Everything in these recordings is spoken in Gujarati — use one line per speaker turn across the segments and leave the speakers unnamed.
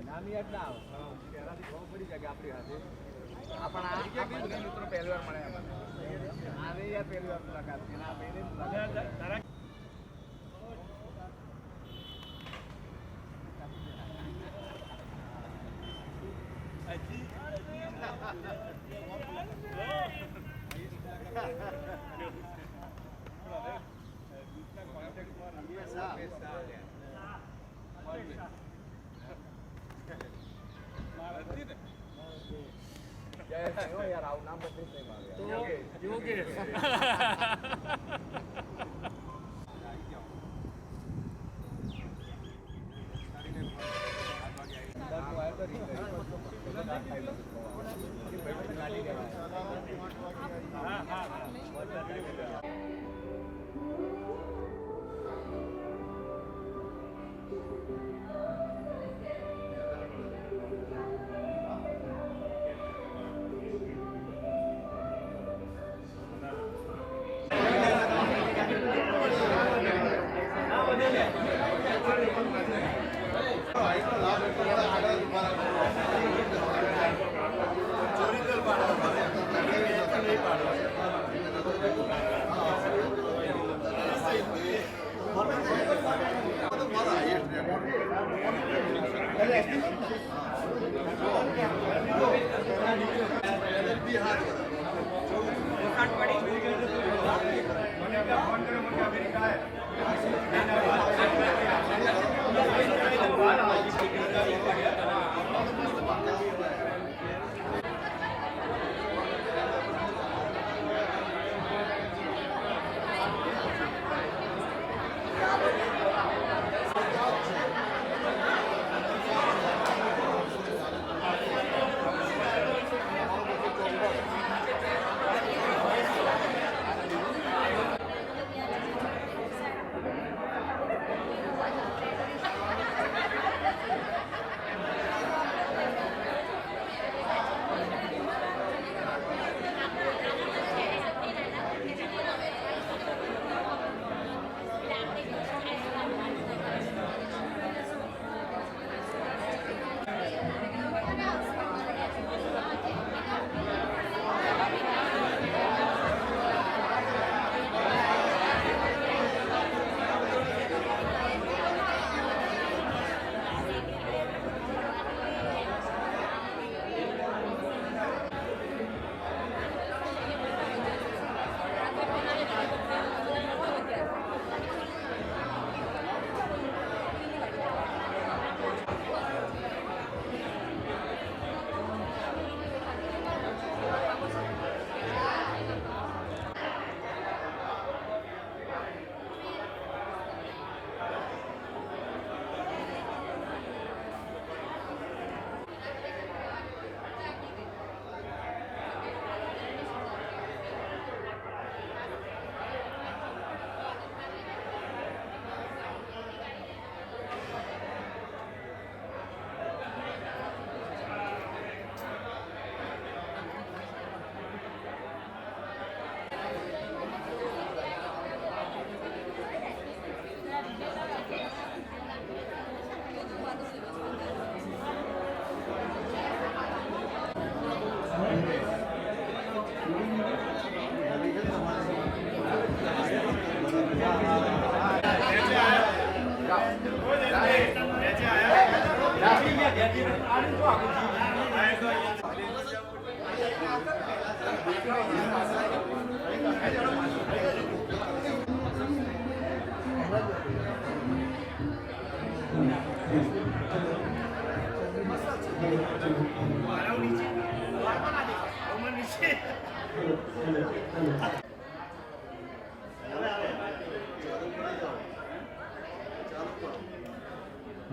નાની યાદ ના આવે પહેલાથી ખબર પડી જાય કે આપણી હાથે આપણા મિત્રો પહેલી વાર મળ્યા આને યાર પહેલી વાર મુલાકાત છે ના બેને મુલાકાત यार आओ नाम बदल नहीं मारे तो योगेश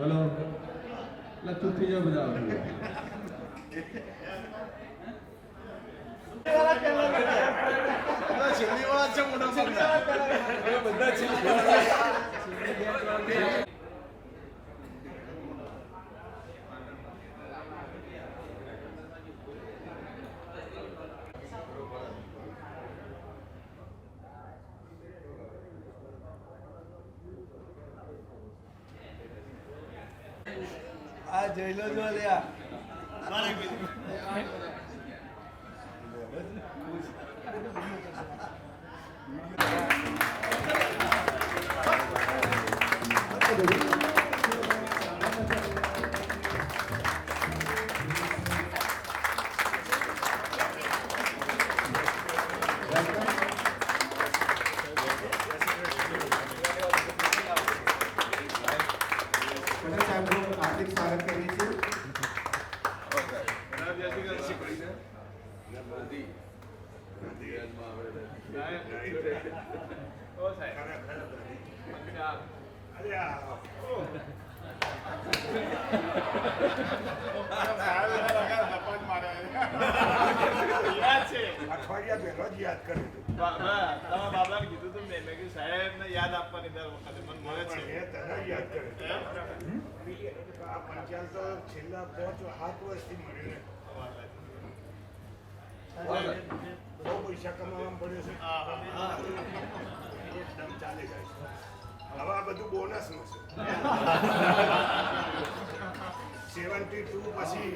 हेलो चुप्पी जो बजाओ
છેલ્લી વાર છે મોટા બધા છેલ્લી આ જઈ લો જો લ્યા
હાર્દિક સ્વાગત કરીએ છીએ. અઠવાડિયા પહેલો જ યાદ કર્યું હતું.
બાબા કીધું તું મેં કીધું સાહેબ ને યાદ આપવાની દર વખતે મને મળે છે
મેં તને યાદ કર્યું. આ પંચાયત તો છેલ્લા 5-7 વર્ષથી મળ્યું ને. બહુ પૈસા કમાવામાં પડ્યો છે. એકદમ ચાલી જાય છે. હવે આ બધું બોનસનું છે. 72 પછી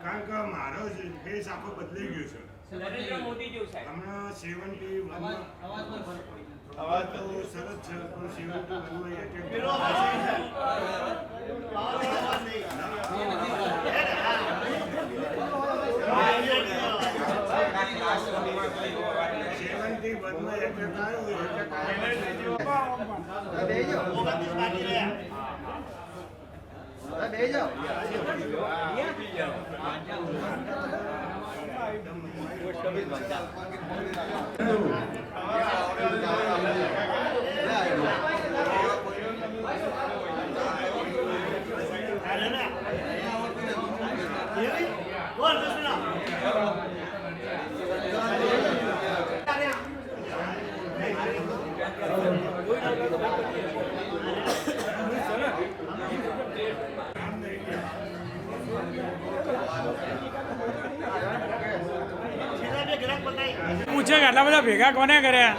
કારણ કે મારો ફેસ આખો બદલાઈ ગયો છે.
નરેન્દ્ર મોદી જેવું સાહેબ.
હમણાં 71 અવાજ તો સરસ છે પણ 71
પૂછે કે આટલા બધા ભેગા કોને કર્યા?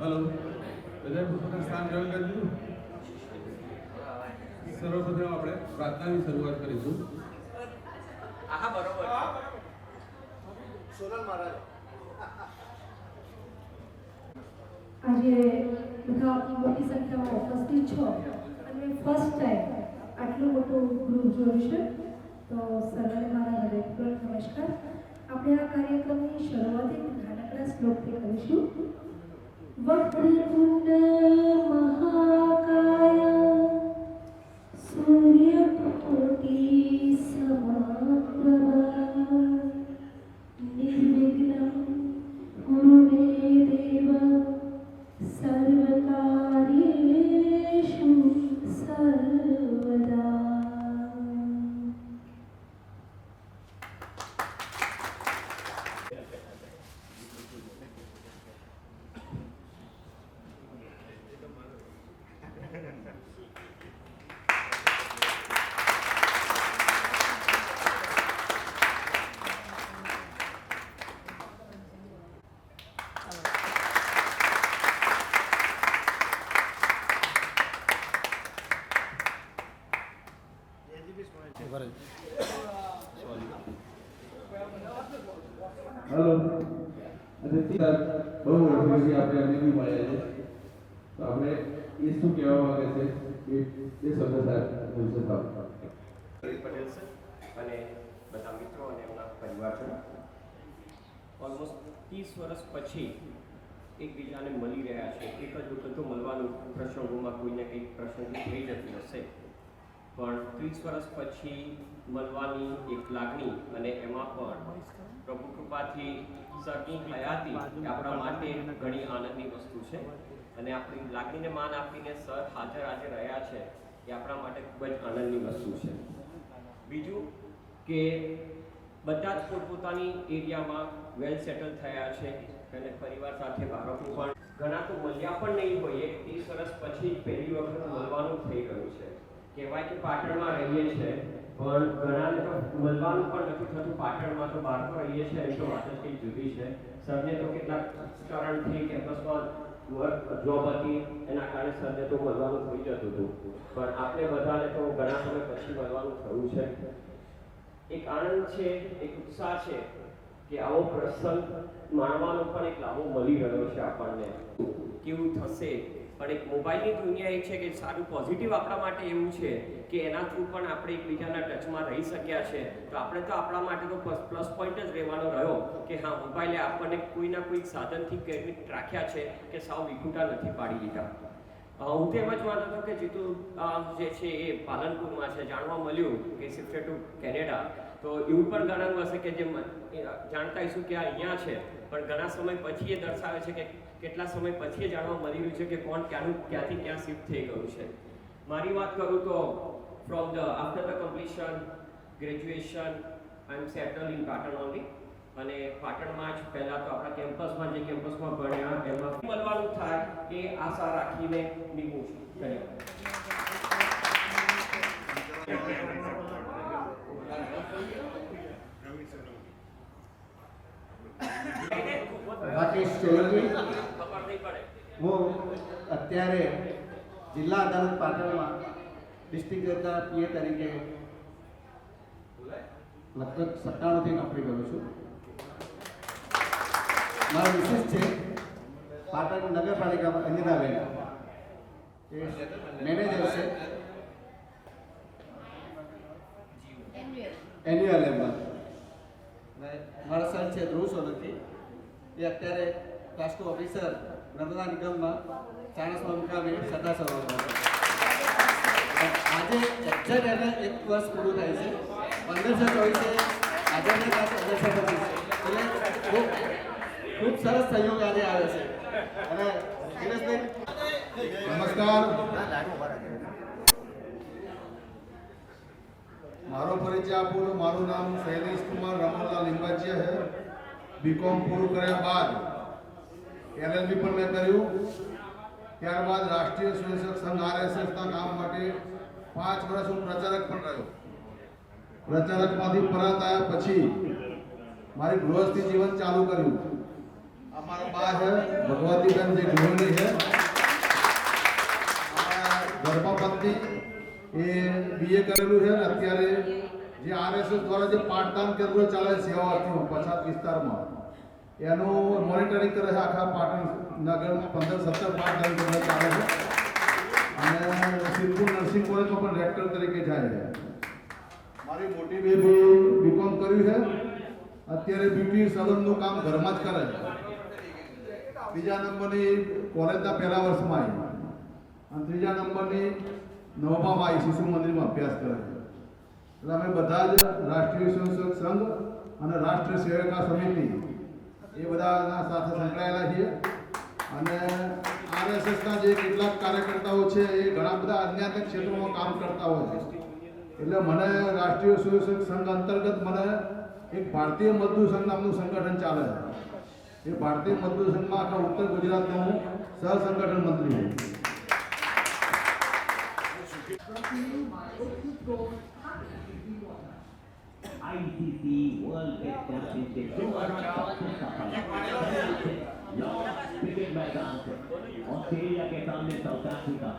હલો બધા પોતાના સ્થાન ગ્રહણ કરી દીધું. સર્વપ્રથમ આપણે પ્રાર્થનાની શરૂઆત કરીશું.
આજે બધા મોટી સંખ્યામાં ઉપસ્થિત છો અને ફર્સ્ટ ટાઈમ આટલું મોટું ગ્રુપ જોયું છે તો સર્વને મારા હૃદયપૂર્વક નમસ્કાર. આપણે આ કાર્યક્રમની શરૂઆત એક નાનકડા શ્લોકથી કરીશું. વક્રતુંડ મહાકાય સૂર્યકોટિ સમપ્રભ નિર્વિઘ્નં કુરુ મે દેવ સર્વકાર્યેષુ સર્વદા.
હલો અતિથિ બહુ વર્ષોથી આપણે અતિથિ મળ્યા છે તો આપણે એ શું કહેવા માંગે છે એ શબ્દ બોલશે સાહેબ.
પટેલ સર અને બધા મિત્રો અને એમના પરિવારજનો ઓલમોસ્ટ 30 વર્ષ પછી એકબીજાને મળી રહ્યા છે. એક જ વખત તો મળવાનું પ્રશ્ન પ્રસંગોમાં કોઈને કંઈક પ્રસંગ થઈ જતી હશે, પણ 30 વર્ષ પછી મળવાની એક લાગણી અને એમાં પણ પ્રભુ કૃપાથી સરની હયાતી એ આપણા માટે ઘણી આનંદની વસ્તુ છે અને આપણી લાગણીને માન આપીને સર હાજર આજે રહ્યા છે એ આપણા માટે ખૂબ જ આનંદની વસ્તુ છે. બીજું કે બધા જ પોતપોતાની એરિયામાં વેલ સેટલ થયા છે અને પરિવાર સાથે બાળકો પણ ઘણા તો મળ્યા પણ નહીં હોય. 30 વર્ષ પછી પહેલી વખત મળવાનું થઈ ગયું છે. કહેવાય કે પાટણમાં રહીએ છીએ પણ ઘણાને તો મળવાનું પણ નથી થતું. પાટણમાં તો બહાર તો રહીએ છીએ એની તો વાત જ કંઈક જુદી છે. સરને તો કેટલાક કારણથી કેમ્પસમાં જોબ હતી એના કારણે સરને તો મળવાનું થઈ જતું હતું, પણ આપણે બધાને તો ઘણા સમય પછી મળવાનું થયું છે. એક આનંદ છે, એક ઉત્સાહ છે કે આવો પ્રસંગ માણવાનો પણ એક લાભો મળી રહ્યો છે આપણને. કેવું થશે પણ એક મોબાઈલની દુનિયા એ છે કે સારું પોઝિટિવ આપણા માટે એવું છે કે એના થ્રુ પણ આપણે એકબીજાના ટચમાં રહી શક્યા છે. તો આપણે તો આપણા માટે તો પ્લસ પોઈન્ટ જ રહેવાનો રહ્યો કે હા, મોબાઈલે આપણને કોઈના કોઈ સાધનથી કેવી રાખ્યા છે કે સાવ વિખૂટા નથી પાડી દીધા. હું તો એમ જ માનતો હતો કે જીતુ જે છે એ પાલનપુરમાં છે. જાણવા મળ્યું કે શિફ્ટેડ ટુ કેનેડા. તો એવું પણ ઘણા હશે કે જે જાણતા હશું કે આ અહીંયા છે, પણ ઘણા સમય પછી એ દર્શાવે છે કે કેટલા સમય પછી એ જાણવા મળી રહ્યું છે કે કોણ ક્યાંથી ક્યાં શિફ્ટ થઈ ગયું છે. મારી વાત કરું તો from the after the completion graduation I am settle in Patan only. અને પાટણમાં જ પહેલાં તો આપણા કેમ્પસમાં જે કેમ્પસમાં ભણ્યા એમાં મળવાનું થાય એ આશા રાખીને નીકળું છું.
રાકેશ સોલંકી. હું અત્યારે જિલ્લા અદાલત પાટણમાં ડિસ્ટ્રિક્ટ જજના પીએ તરીકે લગભગ 97થી નોકરી કરું છું. મારા મિસિસ છે પાટણ નગરપાલિકામાં અંજનાબેન, એ મેનેજર છે એન્યુઅલ એમાં. મારા સન છે ધ્રુવ સોલંકી, એ અત્યારે ક્લાસ 2 ઓફિસર નર્મદા નિગમમાં ચાણસમા મુકામે સરદાર સરોવરમાં છે. આજે એક્ઝેક્ટ એને 1 વર્ષ પૂરું થાય છે. 1524 આજે ક્લાસ 1525 એટલે ખૂબ સરસ સહયોગ આજે આવે છે. અને દિનેશભાઈ
નમસ્કાર. મારો પરિચય આપું તો મારું નામ શૈલેષ કુમાર રામલાલ લિંબાચિયા છે. બીકોમ પૂરું કર્યા બાદ LLB પણ મેં કર્યું. ત્યારબાદ રાષ્ટ્રીય સ્વયંસેવક સંઘ RSSના કામ માટે 5 વર્ષ હું પ્રચારક પણ રહ્યો. પ્રચારકમાંથી પરત આવ્યા પછી મારી ગૃહસ્થી જીવન ચાલુ કર્યું. અમારા બા છે ભગવતીબેન, જે ગૃહિણી છે. ધર્મપત્ની એ BA કરેલું છે. અત્યારે જે RSS દ્વારા જે પાઠદાન કેન્દ્રો ચાલે છે સેવાર્થીઓ પછાત વિસ્તારમાં, એનું મોનિટરિંગ કરે છે. આખા પાટણ નગરમાં 15-17 પાઠદાન કેન્દ્ર ચાલે છે. અને સિદ્ધપુર નર્સિંગ કોલેજમાં પણ રેક્ટર તરીકે જાય છે. મારી મોટી બેબી બીકોમ કર્યું છે. અત્યારે બ્યુટી સલૂનનું કામ ઘરમાં જ કરે છે. બીજા નંબરની કોલેજના પહેલા વર્ષમાં આવી અને ત્રીજા નંબરની નવમામાં આવી શિશુ મંદિરમાં અભ્યાસ કરે છે. એટલે અમે બધા જ રાષ્ટ્રીય સ્વયંસેવક સંઘ અને રાષ્ટ્રીય સેવિકા સમિતિ એ બધાના સાથે સંકળાયેલા છીએ. અને RSSના જે કેટલાક કાર્યકર્તાઓ છે એ ઘણા બધા અન્ય ક્ષેત્રોમાં કામ કરતા હોય છે. એટલે મને રાષ્ટ્રીય સ્વયંસેવક સંઘ અંતર્ગત મને એક ભારતીય મજદૂર સંઘ નામનું સંગઠન ચાલે છે. એ ભારતીય મજદૂર સંઘમાં આખા ઉત્તર ગુજરાતનો હું સહસંગઠન મંત્રી છું.
ICC World Test Championship cricket मैदान से ऑस्ट्रेलिया के सामने साउथ अफ्रीका.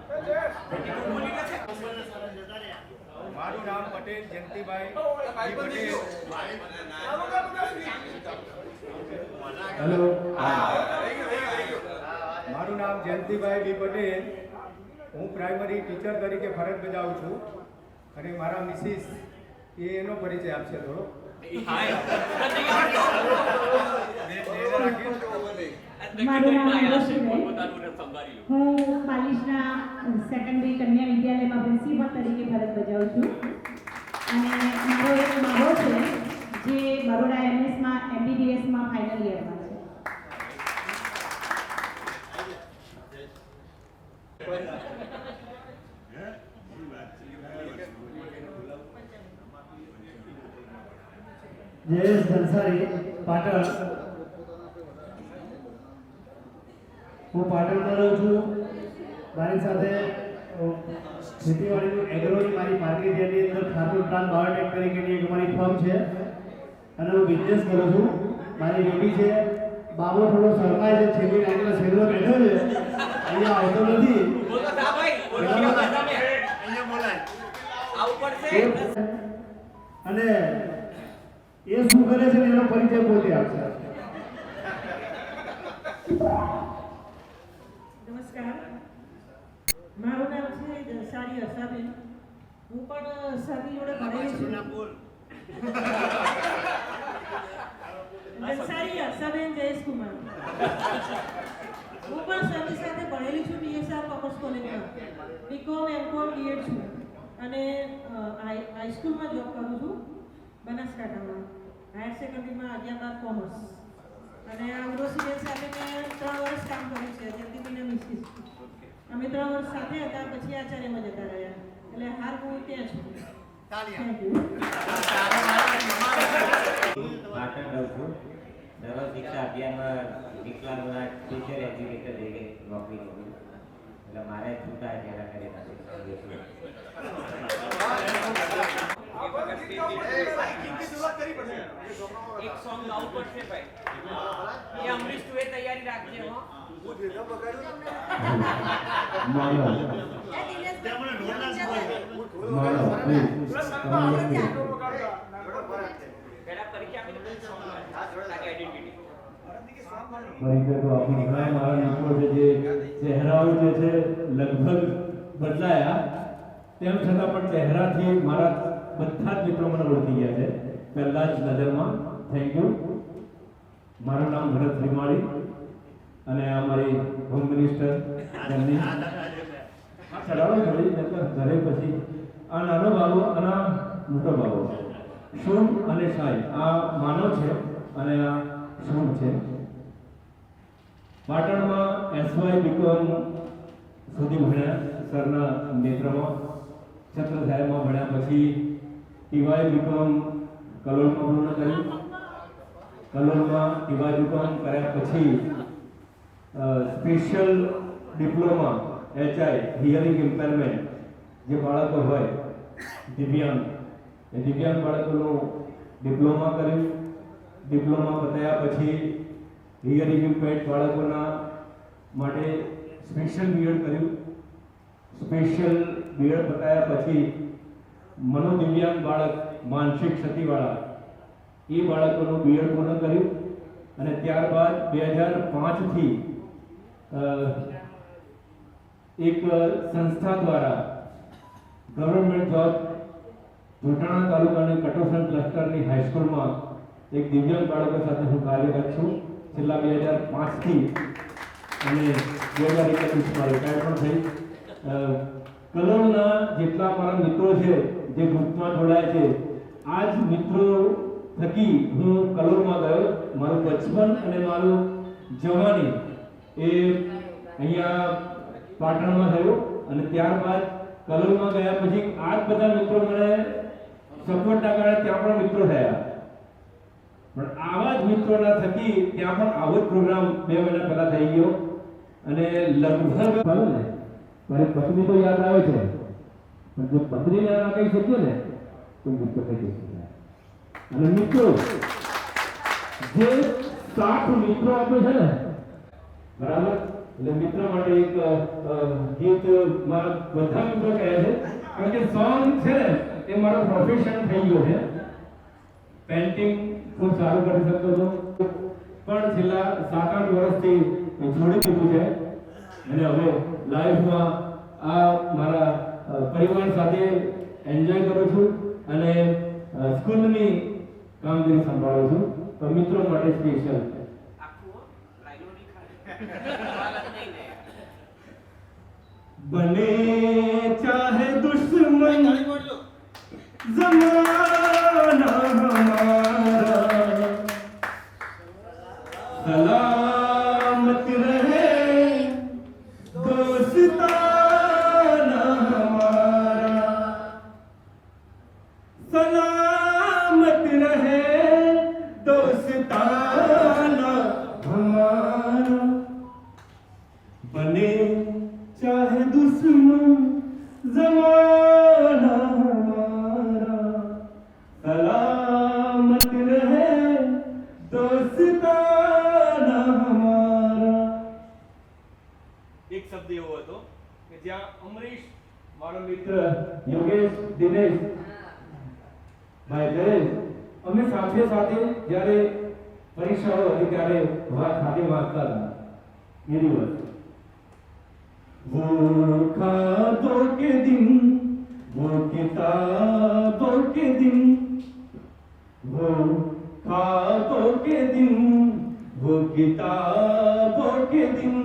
મારું નામ પટેલ જયંતિભાઈ પટેલ.
હેલો,
મારું નામ જયંતિભાઈ બી પટેલ. હું પ્રાઇમરી ટીચર તરીકે ફરજ બજાવું છું. અને મારા મિસિસ એનો પરિચય આપશે થોડો.
મારું નામ રશ્મિબેન. હું પાલિશના
સેકન્ડરી કન્યા વિદ્યાલયમાં પ્રિન્સિપલ તરીકે ફરજ બજાવું છું અને મારો એક બાબો છે જે બરોડા એમએસમાં MBBSમાં ફાઇનલ યરમાં છે.
જયેશ ધનસારી, પાટણ. હું પાટણમાં રહું છું. મારી સાથે ખેતીવાડીનું એગ્રોની મારી માર્કેટ જેની અંદર ખાતર પ્લાન્ટ બાયોટેક તરીકેની એક મારી ફર્મ છે અને હું બિઝનેસ કરું છું. મારી બેબી છે, બાબો થોડો સરકાય છે, છેલ્લી લાઈનમાં છેલ્લો બેઠો છે, અહીંયા આવતો નથી. અને એ શું કરે છે એનો પરિચય પોતે આપશે.
નમસ્કાર, મારું નામ છે દસારી હર્ષાબેન. હું પણ સરની જોડે ભણેલી છું. દસારી હર્ષાબેન જયેશકુમાર. હું પણ સરની સાથે ભણેલી છું BSR કોમર્સ કોલેજમાં. BCom MCom BEd છું અને હાઈસ્કૂલમાં જોબ કરું છું બનાસકાંઠામાં. હાયર સેકન્ડરીમાં 11 કોમર્સ અને ઉર્વશીબેન સાથે મેં 3 વર્ષ કામ કર્યું છે. જયંતિબેનના મિસિસ. અમે 3 વર્ષ સાથે હતા, પછી આચાર્યમાં જતા રહ્યા, એટલે હાલ હું ત્યાં છું. Thank you.
પાટણ રહું છું. દરરોજ દીક્ષા અભિયાનમાં વિકલાંગોના ટીચર એજ્યુકેટર તરીકે નોકરી કરું છું. એટલે મારે છૂટા તેના કરી
એક સોંગ ગાવું પડશે ભાઈ. એ અમરીશ તું એ તૈયારી રાખજે હો. પેલા પરિચય આપી દે સોંગ લાગે આઈડેન્ટિટી.
પરિચય તો આપણી ઘણા મારા મિત્રો છે જે ચહેરાઓ જે છે લગભગ બદલાયા, તેમ છતાં પણ ચહેરાથી મારા બધા જ મિત્રો મને ઓળખી ગયા છે પહેલા જ નજરમાં. Thank you. મારું નામ ભરત શ્રીમાળી અને અમારી હોમ મિનિસ્ટર તેમની ચડાવો ઘરે પછી આ નાનો બાબો અને મોટો બાબો શુભ અને સાઈ આ માનવ છે અને આ શુભ છે. પાટણમાં SY BCom સુધી ભણ્યા સરના નેત્રમાં. છત્ર સાહેબમાં ભણ્યા પછી TY BCom કલોલમાં પૂર્ણ કર્યું. કલોલમાં TY BCom કર્યા પછી સ્પેશિયલ ડિપ્લોમા HI હિયરિંગ ઇમ્પેરમેન્ટ જે બાળકો હોય દિવ્યાંગ, એ દિવ્યાંગ બાળકોનું ડિપ્લોમા કર્યું. ડિપ્લોમા પતાયા પછી હિયરિંગ ઇમ્પેર્ડ બાળકોના માટે સ્પેશિયલ BEd કર્યું. સ્પેશિયલ BEd પતાયા પછી મનોદિવ્યાંગ બાળક, માનસિક ક્ષતિવાળા, એ બાળકોનું BEd પૂર્ણ કર્યું અને ત્યારબાદ 2005 થી એક સંસ્થા દ્વારા ગવર્નમેન્ટ જોબ જોટાણા તાલુકાની કટોસણ ક્લસ્ટરની હાઈસ્કૂલમાં એક દિવ્યાંગ બાળકો સાથે હું કાર્યરત છું છેલ્લા 2005 થી અને 2021માં રિટાયર પણ થઈ. કલોલના જેટલા મારા મિત્રો છે જે ગ્રુપમાં જોડાયા છે, આ જ મિત્રો થકી હું કલોલમાં ગયો. મારું બચપન અને મારું જવાની એ અહીંયા પાટણમાં થયું અને ત્યારબાદ કલોલમાં ગયા પછી આ જ બધા મિત્રો મને સપોર્ટના કારણે ત્યાં પણ મિત્રો થયા. પણ આવા જ મિત્રોના થકી ત્યાં પણ આવો જ પ્રોગ્રામ 2 મહિના પહેલા થઈ ગયો અને લગભગ મારી પત્ની તો યાદ આવે છે, પણ જો પત્નીને ના કહી શકીએ ને તો મિત્રો થઈ જશે. અને મિત્રો જે 7 મિત્રો આપે છે ને, બરાબર, એટલે મિત્ર માટે એક ગીત મારા બધા મિત્રો કહે છે, કારણ કે સોંગ છે ને એ મારો પ્રોફેશન થઈ ગયો છે. પેન્ટિંગ ખૂબ સારું કરી શકતો હતો પણ છેલ્લા 7-8 વર્ષથી છોડી દીધું છે અને હવે લાઈફમાં આ મારા પરિવાર સાથે એન્જોય કરું છું અને સ્કૂલની કામગીરી સંભાળું છું. તો મિત્રો માટે સ્પેશિયલ बने चाहे दुश्मन जमाना हमारा, सलामत रहे दोस्ताना हमारा, सलामत रहे दोस्ताना हमारा। बने चाहे दुश्मन जमाना हमारा, सलामत रहे दोस्ताना हमारा। એક શબ્દ એવો હતો કે જ્યાં અમરીશ, મારો મિત્ર યોગેશ, દિનેશ ભાઈ ગણેશ, અમે સાથે સાથે જ્યારે પરીક્ષાઓ હતી ત્યારે સાથે વાંચતા હતા એ દિવસ। वो खातों के दिन, वो किताबों के दिन, वो खातों के दिन, वो किताबों के दिन,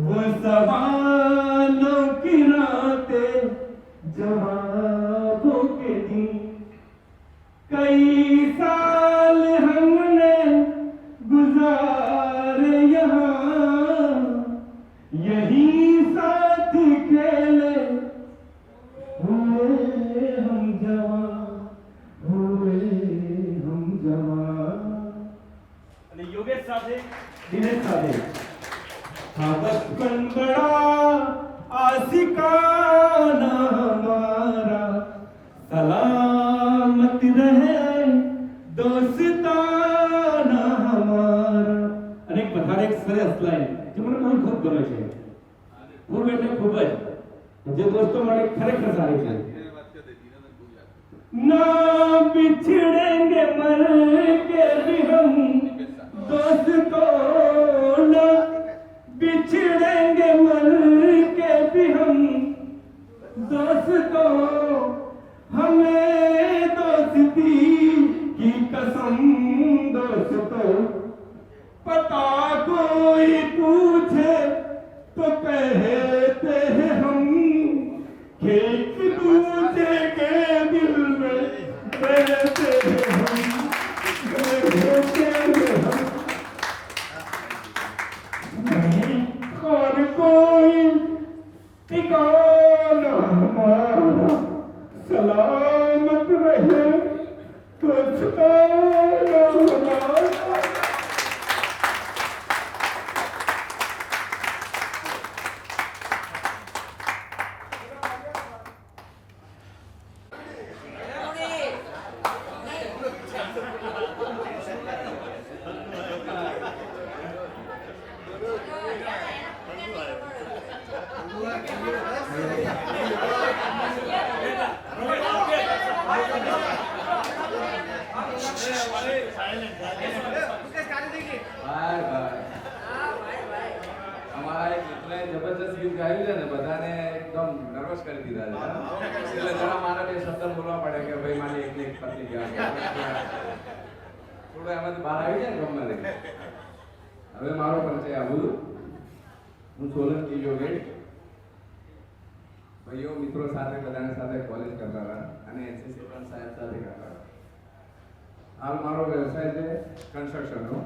वो सवालों की रातें, जवाबों के दिन। कई साल हमने गुजारे यहाँ, यही साथ खेले हुए हम जवान, हुए हम जवान। અને યોગેશ સાથે, દિનેશ સાથે हाँ बचपन बड़ा आशिकाना हमारा, सलामत रहे दोस्ताना हमारा। અને એક વધારે એક સરસ લાઈન જે મને બહુ ખૂબ ગમે છે, ખૂબ એટલે ખૂબ જ, જે દોસ્તો માટે ખરેખર સારી છે। ना बिछड़ेंगे मर के भी हम दोस्तों, ना बिछड़ेंगे मर के भी हम दोस्तों, हमें दोस्ती की कसम दोस्तों। पता कोई पूछे तो कहते हैं हम, एक दूसरे के दिल में रहते हैं हम, रहते हैं हम। और कोई ठिकाना हमारा, सलामत रहे दोस्ताना हमारा।
અમારા એક મિત્રએ જબરજસ્ત ગીત ગાયું છે ને, બધાને એકદમ નર્વસ કરી દીધા છે, એટલે જરા મારે બે શબ્દ બોલવા પડે કે ભાઈ મારી એકને એક પતિ ગયા, થોડું એમાંથી બહાર આવી જાય ને ગમે તે। હવે મારો પરિચય આવું, હું સોલંકી યોગેશ, ભાઈઓ મિત્રો સાથે બધાની સાથે કોલેજ કરતા હતા અને એનસીસી પણ સાહેબ સાથે કરતા હતા। હાલ મારો વ્યવસાય છે કન્સ્ટ્રક્શનનો,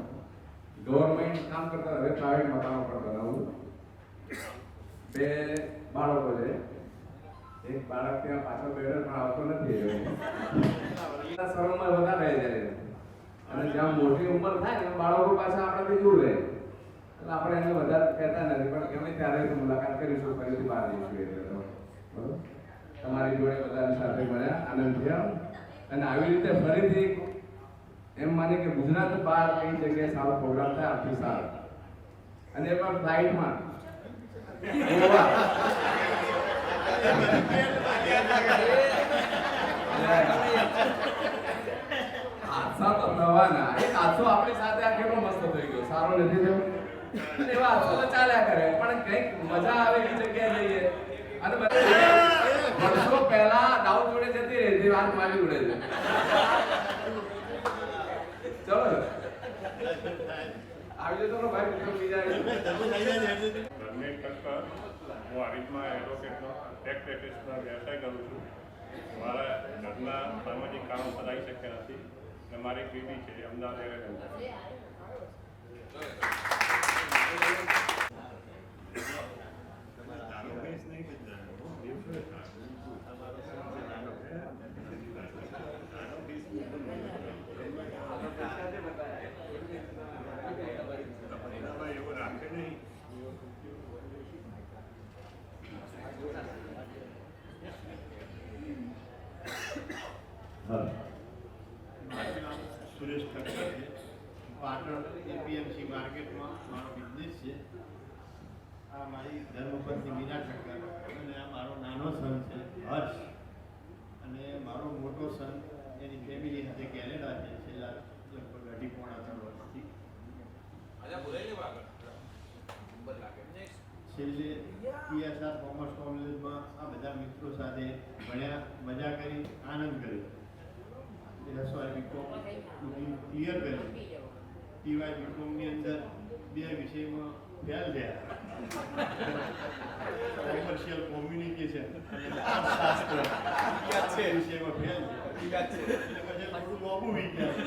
ગવર્મેન્ટ કામ કરતા, હવે પ્રાઇવેટ મકાનો પણ બનાવું। બે બાળકો છે, એક બાળક ત્યાં પાછળ બેઠો પણ આવતો નથી, શરમમાં વધારે રહી જાય, અને જ્યાં મોટી ઉંમર થાય ને બાળકો પાછા આપણાથી દૂર રહે, એટલે આપણે એને વધારે કહેતા નથી, પણ ગમે ત્યારે મુલાકાત કરીશું, ફરીથી બહાર જઈશું, એટલે બરોબર તમારી જોડે બધાની સાથે મળ્યા, આનંદ થયો। અને આવી રીતે ફરીથી એમ માને કે ગુજરાત બહાર કઈ જગ્યાએ સારો પ્રોગ્રામ થાય આપણી સારો, અને એ પણ ફ્લાઇટમાં ગોવા હાદસા તો થવાના, એક હાદસો આપણી સાથે આ કેટલો મસ્ત થઈ ગયો, સારો નથી થયો, એવા હાદસો તો ચાલ્યા કરે, પણ કંઈક મજા આવે એવી જગ્યાએ જઈએ। અને વર્ષો પહેલા દાઉદ જોડે જતી રહી હતી, વાત મારી ઉડે છે। ચલો આવી જતો ભાઈ, બીજા
હું હારીજમાં એડવોકેટનો ટેક્સ પ્રેક્ટિસનો વ્યવસાય કરું છું. મારા ઘરના સામાજિક કામો કરાવી શક્યા નથી અને મારી બેબી છે અમદાવાદ રહે છે. એવું રાખે નહીં. મારું નામ સુરેશ ઠક્કર છે. પાટણ એપીએમસી માર્કેટમાં મારો બિઝનેસ છે. આ મારી ધર્મપત્ની મીના ઠક્કર અને આ મારો નાનો સન છે હર્ષ અને મારો મોટો સન એની ફેમિલી સાથે કેનેડા છે છેલ્લા લગભગ 2.5-3 વર્ષથી. છેલ્લે પીએસઆર કોમર્સ કોલેજમાં આ બધા મિત્રો સાથે ભણ્યા, મજા કરી, આનંદ કર્યો. એસવાય બીકોમ ક્લિયર કર્યું. ટીવાય બીકોમની અંદર 2 વિષયમાં ફેલ થયા, કોમર્શિયલ કોમ્યુનિકેશન અને અર્થશાસ્ત્ર વિષયમાં ફેલ થયા. પછી થોડું લોબું વિચાર્યું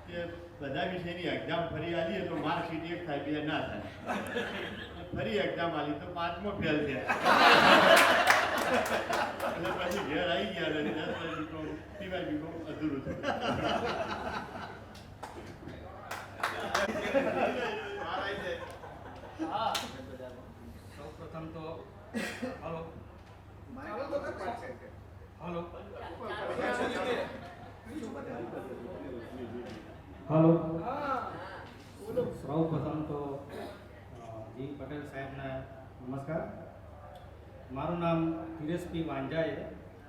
કે બધા વિષયની એક્ઝામ ફરી આવીએ તો માર્કશીટ 1 થાય 2 ના થાય. ફરી એક્ઝામ આવી તો 5માં ફેલ થયા. એટલે પછી ઘેર આવી ગયા અને ટીવાય બીકોમ અધૂરું થયું.
સૌપ્રથમ તો હલો
સૌપ્રથમ તો જી પટેલ સાહેબને નમસ્કાર. મારું નામ ધીરેશ પી વાંઝા છે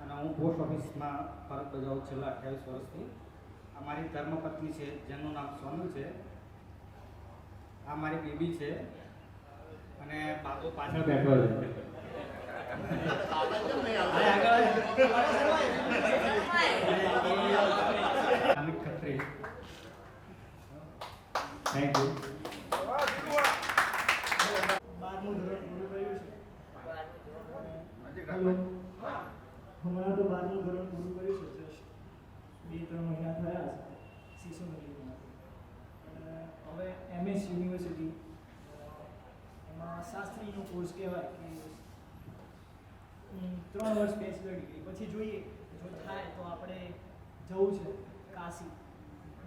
અને હું પોસ્ટ ઓફિસમાં ફરજ બજાવું છેલ્લા 28 વર્ષથી. આ મારી ધર્મપત્ની છે જેમનું નામ સોનલ છે. આ મારી બેબી છે અને બાબુ પાછળ બેઠો છે. અમિત ખત્રી. Thank you.
12મું ધોરણ પૂરું કર્યું છે. હમણાં તો 12મું ધોરણ પૂરું કર્યું છે. જસ્ટ 2-3 મહિના થયા છે શિશુમંદિરમાં. અને હવે MS યુનિવર્સિટી એમાં શાસ્ત્રીનો કોર્સ કહેવાય કે 3 વર્ષ બેચલર ડિગ્રી પછી જોઈએ જો થાય તો આપણે જવું છે કાશી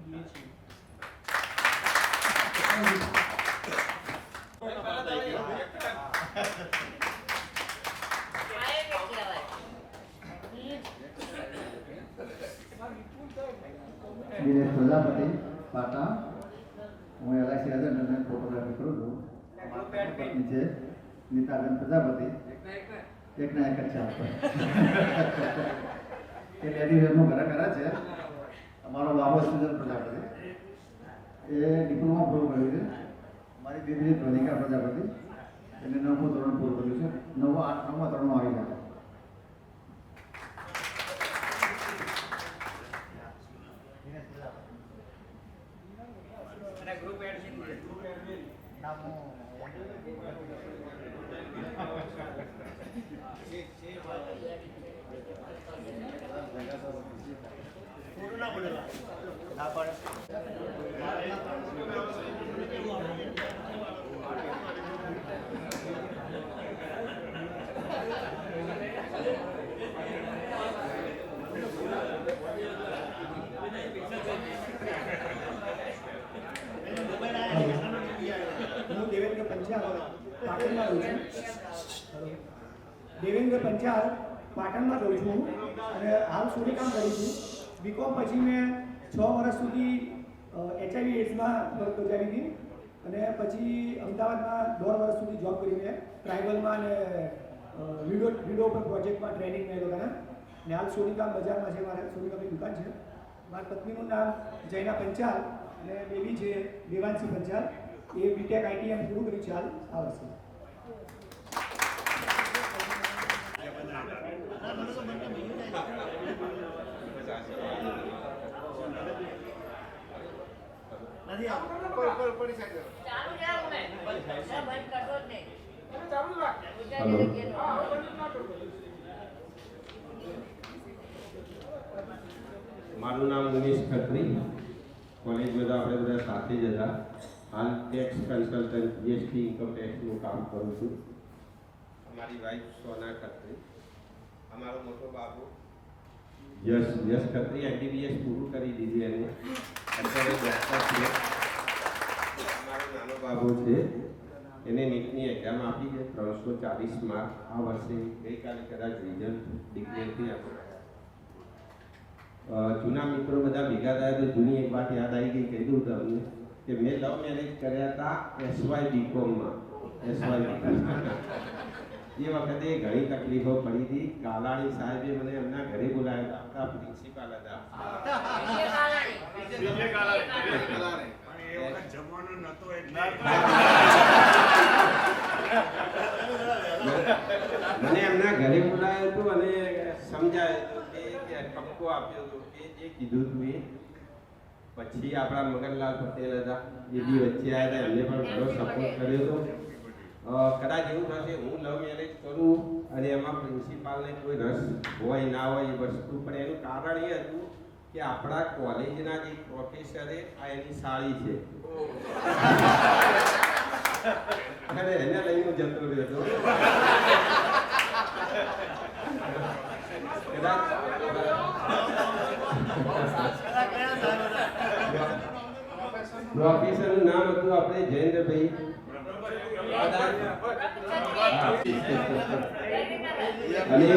જઈએ છીએ.
દિનેશ પ્રજાપતિ પાટા. હું LIC એજન્ટ અને ફોટોગ્રાફી કરું છું. પત્ની છે નીતાબેન પ્રજાપતિ. એકના એક જ છે આપણે. એ લેડીઝનું ઘરે કરે છે. અમારો બાબો સુજન પ્રજાપતિ એ ડિપ્લોમા પૂરું કર્યું છે. મારી દીકરી ધ્વનિકા પ્રજાપતિ એને 9મું ધોરણ પૂરું કર્યું છે. 9મા ધોરણમાં આવી ગયા.
ગ્રુપ એડમિન ના પડેલા ના પડે.
હું દેવેન્દ્ર પંચાલ પાટણમાં રહું છું. દેવેન્દ્ર પંચાલ પાટણમાં રહું છું અને હાલ સુધી કામ કરું છું. બીકોમ પછી મેં 6 વર્ષ સુધી HIV એડ્સમાં બજાવી હતી અને પછી અમદાવાદમાં 1.5 વર્ષ સુધી જોબ કરી મેં ટ્રાઇબલમાં અને વિડો પર પ્રોજેક્ટમાં ટ્રેનિંગ મેં લોકોના. અને હાલ સોનિકા બજારમાં છે મારે સોનિકાની દુકાન છે. મારા પત્નીનું નામ જૈના પંચાલ અને બેબી છે દેવાંશી પંચાલ. એ બીટેક ITM પૂરું કર્યું છે હાલ આ વર્ષે.
ચાલુ
હેલો. મારું નામ મુનીશ ખત્રી. કોલેજમાં તો આપણે બધા સાથે જ હતા. હાલ ટેક્સ કન્સલ્ટન્ટ જીએસટી ઇન્કમ ટેક્સનું કામ કરું છું. અમારી વાઈફ સોના ખત્રી, અમારો મોટો બાબુ યશ ખત્રી એમબીબીએસ પૂરું કરી દીધી એને, અત્યારે ડૉક્ટર છે. અમારો નાનો બાબુ છે, એને નીટની એક્ઝામ આપી છે, 340 માર્ક. આ વર્ષે ગઈકાલે કદાચ રિઝલ્ટ ડિક્લેર થયા. જૂના મિત્રો બધા ભેગા થયા તો જૂની એક વાત યાદ આવી ગઈ. કહી દઉં તમને કે મેં લવ મેરેજ કર્યા હતા SY BComમાં. એ વખતે ઘણી તકલીફો પડી હતી. કાલાણી સાહેબે મને એમના ઘરે બોલાવ્યા હતા. પ્રિન્સિપાલ હતા. મને એમના ઘરે બોલાવ્યો હતો અને સમજાવ્યો કે ઠપકો આપ્યો હતો કે જે કીધું હતું એ. પછી આપણા મગનલાલ પટેલ હતા, એ બી વચ્ચે આવ્યા હતા, એમને પણ ઘણો સપોર્ટ કર્યો હતો. કદાચ એવું થશે હું લવ મેરેજ કરું અને એમાં પ્રિન્સિપાલને કોઈ રસ હોય ના હોય એ વસ્તુ, પણ એનું કારણ એ હતું કે આપણા કોલેજના જે પ્રોફેસરે આ એની સાળી છે અને એને લઈને જતો રહ્યો હતો. પ્રોફેસરનું નામ હતું આપણે જયેન્દ્રભાઈ. અને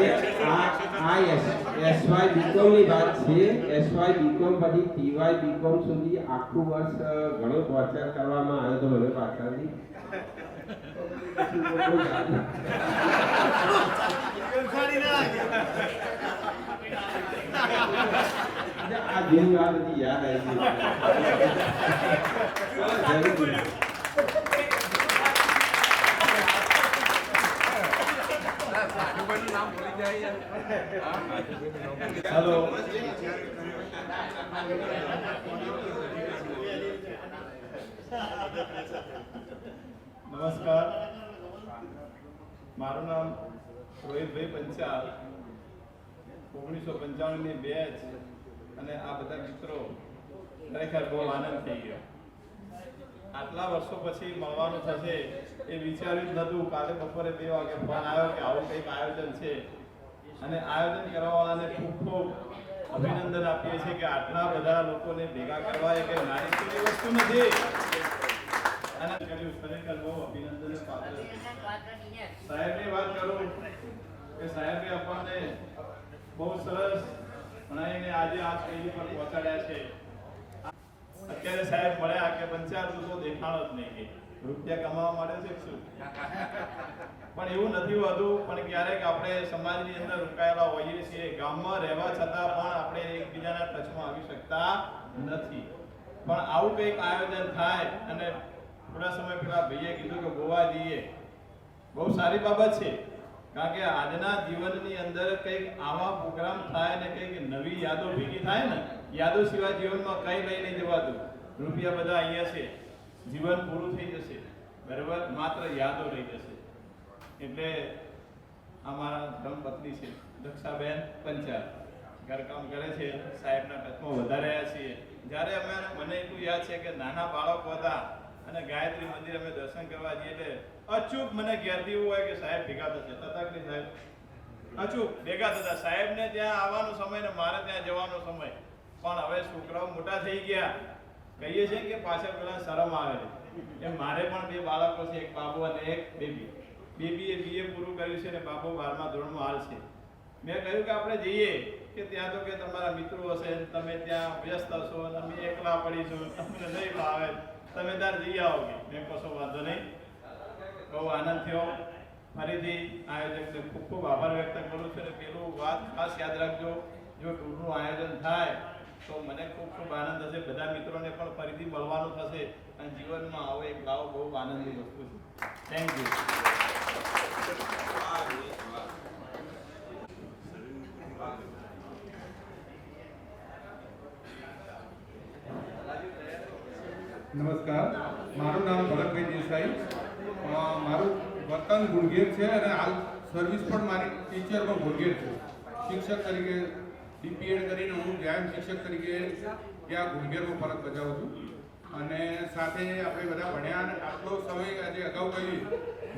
આ SY BCom ની વાત છે. SY BCom પછી TY BCom સુધી આખું વર્ષ ઘણો ટોર્ચર કરવામાં આવ્યો હતો મને પાછળથી. આ જેવી વાત હતી યાદ આવી ગઈ.
હેલો. નમસ્કાર, મારું નામ રોહિતભાઈ પંચાલ. 1995 ની બેચ અને આ બધા મિત્રો ખરેખર બહુ આનંદ થઈ ગયો. આટલા વર્ષો પછી મળવાનું થશે એ વિચાર્યું જ નહોતું. કાલે બપોરે 2 વાગે ફોન આવ્યો કે આવું કંઈક આયોજન છે અને આયોજન કરવાવાળાને ખૂબ ખૂબ અભિનંદન આપીએ છીએ કે આટલા બધા લોકોને ભેગા કરવા એ કંઈ નાની વસ્તુ નથી અને કર્યું. ખરેખર બહુ અભિનંદન પાત્ર. સાહેબની વાત કરું કે સાહેબે આપણને બહુ સરસ ભણાવીને આજે આ સ્ટેજ પર પહોંચાડ્યા છે. અત્યારે સાહેબ મળ્યા કે પંચાયત તો દેખાણો જ નહીં કે રૂપિયા કમાવા માટે છે શું, પણ એવું નથી હોતું. પણ ક્યારેક આપણે સમાજની અંદર રોકાયેલા હોઈએ છીએ, ગામમાં રહેવા છતાં પણ આપણે એકબીજાના ટચમાં આવી શકતા નથી. પણ આવું કંઈક આયોજન થાય અને થોડા સમય પહેલા ભાઈએ કીધું કે ગોવા જઈએ, બહુ સારી બાબત છે. કારણ કે આજના જીવનની અંદર કંઈક આવા પ્રોગ્રામ થાય ને કંઈક નવી યાદો ભેગી થાય ને. યાદો સિવાય જીવનમાં કંઈ લઈ નહીં જવાતું. રૂપિયા બધા અહીંયા છે, જીવન પૂરું થઈ જશે, બરાબર, માત્ર યાદો રહી જશે. એટલે અમારા ધર્મપત્ની છે દક્ષાબેન પંચાલ, ઘરકામ કરે છે, સાહેબના ટચમાં વધારે રહ્યા છીએ. જ્યારે મને એટલું યાદ છે કે નાના બાળકો હતા અને ગાયત્રી મંદિર અમે દર્શન કરવા જઈએ એટલે અચૂક મને ઘેરથી એવું હોય કે સાહેબ ભેગા થશે, તથાકલી સાહેબ અચૂક ભેગા થતા. સાહેબને ત્યાં આવવાનો સમય ને મારે ત્યાં જવાનો સમય. પણ હવે છોકરાઓ મોટા થઈ ગયા, કહીએ છીએ કે પાછળ પેલા શરમ આવે છે. મારે પણ 2 બાળકો છે, એક બાબુ અને એક બેબી. બેબીએ BA પૂરું કર્યું છે અને બાબુ 12મા ધોરણમાં હાલ છે. મેં કહ્યું કે આપણે જઈએ કે ત્યાં તો કે તમારા મિત્રો હશે, તમે ત્યાં વ્યસ્ત હશો, અમે એકલા પડીશું, તમને નહીં ફાવે, તમે ત્યાં જઈ આવોગે. મેં કશો વાંધો નહીં. બહુ આનંદ થયો. ફરીથી આયોજકને ખૂબ ખૂબ આભાર વ્યક્ત કરું છું. અને પેલું વાત ખાસ યાદ રાખજો, જો ટૂરનું આયોજન થાય તો મને ખૂબ ખૂબ આનંદ થશે. બધા મિત્રોને પણ ફરીથી મળવાનું થશે અને જીવનમાં આવો એક લાવો બહુ આનંદની વસ્તુ છે. Thank you.
નમસ્કાર, મારું નામ ભરતભાઈ દેસાઈ. મારું વતન ગુણગેર છે અને હાલ સર્વિસ પણ મારી ટીચરમાં ગુણગેર છે. શિક્ષક તરીકે ડીપીએડ કરીને હું વ્યાયામ શિક્ષક તરીકે ત્યાં ગુણગેરમાં ફરજ બજાવું છું. અને સાથે આપણે બધા ભણ્યા અને આટલો સમય આજે અગાઉ કહ્યું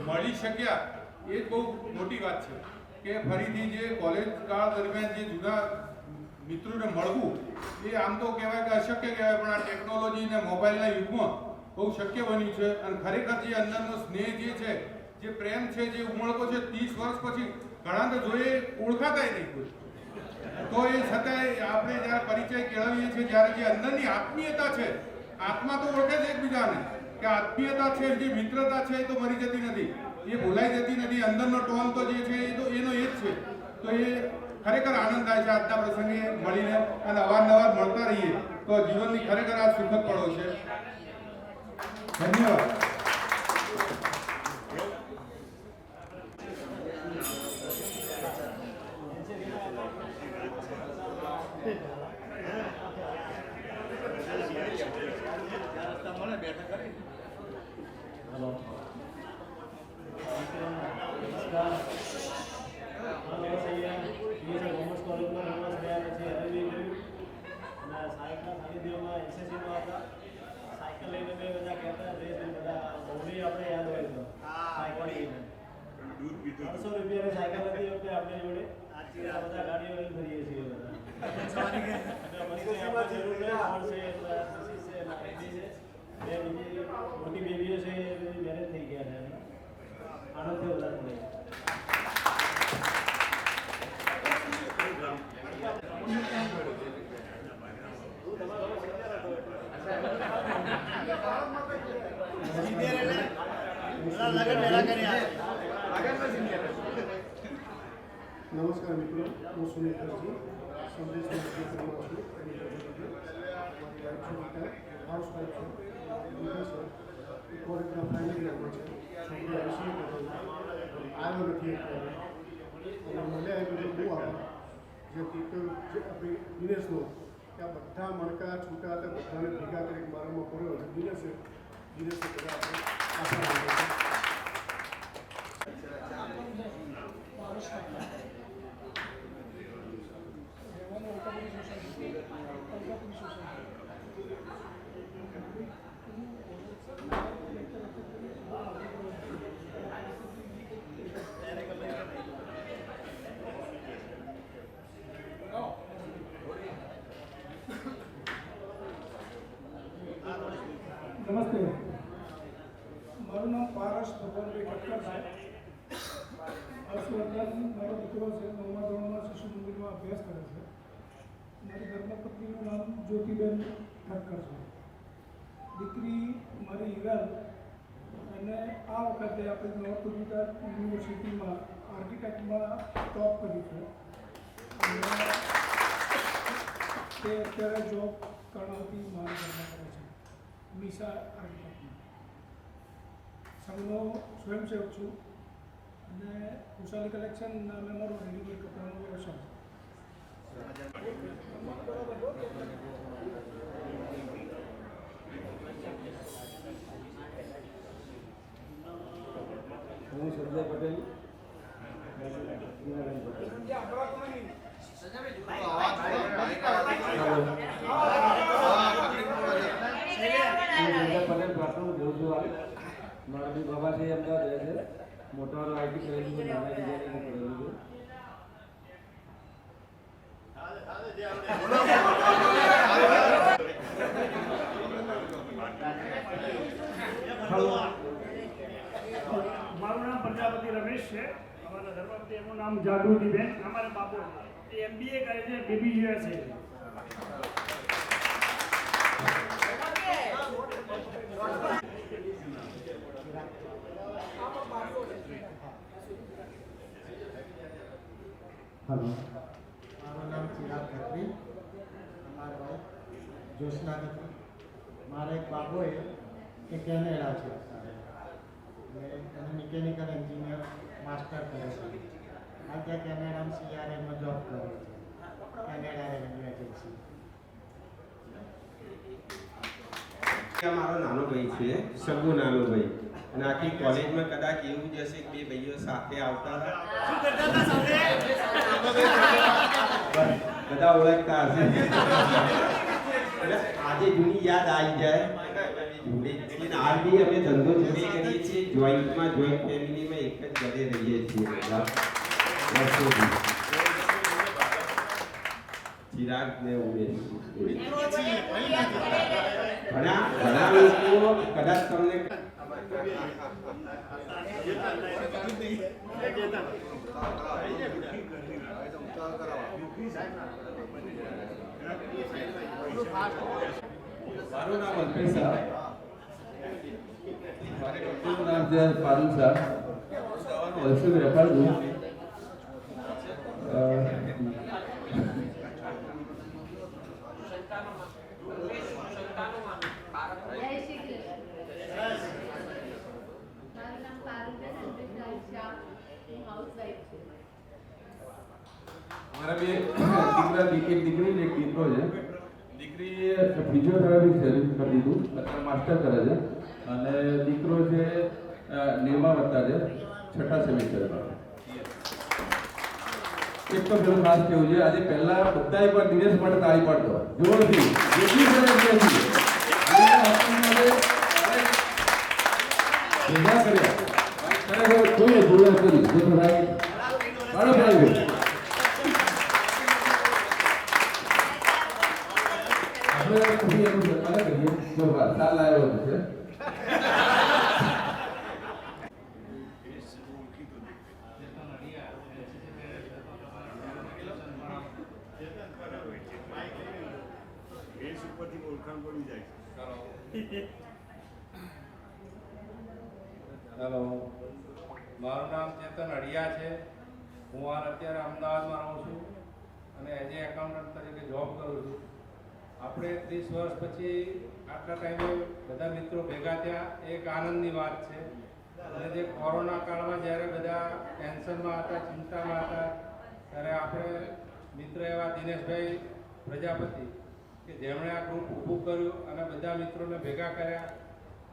મળી શક્યા એ જ બહુ મોટી વાત છે કે ફરીથી જે કોલેજ કાળ દરમિયાન જે જૂના મિત્રોને મળવું એ આમ તો કહેવાય કે અશક્ય કહેવાય, પણ આ ટેકનોલોજી અને મોબાઈલના યુગમાં બહુ શક્ય બન્યું છે. અને ખરેખર જે અંદરનો સ્નેહ જે છે, જે પ્રેમ છે, જે ઉમળકો છે, 30 વર્ષ પછી ઘણા તો જોઈએ ઓળખાતાય નહીં કોઈ, તો એ છતાંય આપણે જ્યારે પરિચય કેળવીએ છીએ, જ્યારે જે અંદરની આત્મીયતા છે, આત્મા તો ઓળખે છે એકબીજાને, કે આત્મીયતા છે, જે મિત્રતા છે એ તો મરી જતી નથી, એ ભૂલાઈ જતી નથી. અંદરનો ટોન તો જે છે એ તો એનો એ જ છે. તો એ ખરેખર આનંદ થાય છે આજના પ્રસંગે મળીને અને અવારનવાર મળતા રહીએ તો જીવનની ખરેખર આ સુખદ પળો છે. ધન્યવાદ.
મોટી બેબીઓ છે મેરેજ થઈ ગયા છે, આનંદ થયો બધા.
નમસ્કાર મિત્રો, હું સુનિલ કરજી સંદેશમાં છું. હાઉસ વાઇફ છું, કોલેજના ફાઇનલ યરમાં છે, છોકરા વિષય આવ્યો નથી અત્યારે. અને મને આ બધું બહુ આવે જે આપણે દિનેશનો કે આ બધા મણકા છૂટા હતા, બધાને ભેગા કરીને મારામાં પડ્યો અને દિનેશે બધા આપણે આશા રાખે છે. નમસ્તે, મારું નામ પારસ ભગવાનભાઈ ખટકર છે. હર્ષવર્ધન મારો દીકરો છે, 9મા ધોરણમાં શિશુ મંદિરમાં અભ્યાસ કરે છે. મારી ધર્મપત્નીનું નામ જ્યોતિબેન ખટકર છે. દીકરી મારી હિરલ, અને આ વખતે આપણે નોર્થ ગુજરાત યુનિવર્સિટીમાં આર્કિટેક્ટમાં ટોપ કર્યું છે. અને તે અત્યારે જોબ કર્ણાવતી મહાનગરમાં કરે છે, મીસા આર્કિટેક્ટમાં. સંઘનો સ્વયંસેવક છું અને કુશાલી કલેક્શન નામે મારો રેડીમેડ કપડાનો વ્યવસાય છે.
હું સંજય પટેલ. પટેલ પ્રાથમિક જોઉં છું. મારા બી બાબાજી અમદાવાદ રહે છે. મોટા આઈટી કરેલું છે, નાના ડિઝાઇનિંગ કરેલું છે.
મારું નામ પ્રજાપતિ રમેશ છે. અમારા ધર્મપતિ એનું નામ જાગૃતિબેન. અમારા બાપુ એ MBA કરે છે, BBUS છે.
હેલો,
મારું નામ ચિરાગ ખત્રી, અમારા વાઇફ જ્યોત્સના ખત્રી. મારા એક બાબો એ કેનેડા છે, અને મિકેનિકલ એન્જિનિયર માસ્ટર કરે છે. આ ત્યાં કેનેડામાં CRMમાં જોબ કરે છે, કેનેડા રેવન્યુ એજન્સી.
મારો નાનો ભાઈ છે, સગુ નાનો ભાઈ. અને આખી કોલેજમાં કદાચ એવું જ હશે કે બે ભાઈઓ સાથે આવતા હતા, બધા ઓળખતા હશે. એટલે આજે જૂની યાદ આવી જાય. હાલ બી અમે ધંધો જોડે કરીએ છીએ, જોઈન્ટમાં જોઈન્ટ ફેમિલીમાં એક જ ઘરે રહીએ છીએ બધા વર્ષોથી. ચિરાગ ને ઉમેશ ઘણા લોકો કદાચ તમને
મારું નામ અલ્પેશ શાહ, મારે કંપનીનું નામ છે પારુલ શાહ, દવાનો હોલસેલ વેપાર છું. મારા બે દીકરા, એક દીકરી ને એક દીકરો છે. દીકરીએ ફિઝિયોથેરાપી સર્વિસ કરી દીધું, અત્યારે માસ્ટર કરે છે, અને દીકરો છે નિર્માવતા છે, 6ઠા સેમિસ્ટરમાં. એક તો પેલું ખાસ કેવું છે, આજે પહેલા બધા એકવાર દિનેશ માટે તાળી પાડતો જોરથી, જેટલી સરસ નથી ભેગા કર્યા ખરેખર કોઈએ જોયા કરી જે ભાઈ મારો ભાઈ આપણે ખુશી એનું સન્માન કરીએ. જો સાલ આવ્યો છે.
હેલો, મારું નામ ચેતન અડિયા છે. હું અત્યારે અમદાવાદમાં રહું છું અને એઝ એ એકાઉન્ટન્ટ તરીકે જોબ કરું છું. આપણે 30 વર્ષ પછી આટલા ટાઈમે બધા મિત્રો ભેગા થયા એક આનંદની વાત છે. અને જે કોરોના કાળમાં જ્યારે બધા ટેન્શનમાં હતા, ચિંતામાં હતા, ત્યારે આપણે મિત્ર એવા દિનેશભાઈ પ્રજાપતિ કે જેમણે આ ગ્રુપ ઊભું કર્યું અને બધા મિત્રોને ભેગા કર્યા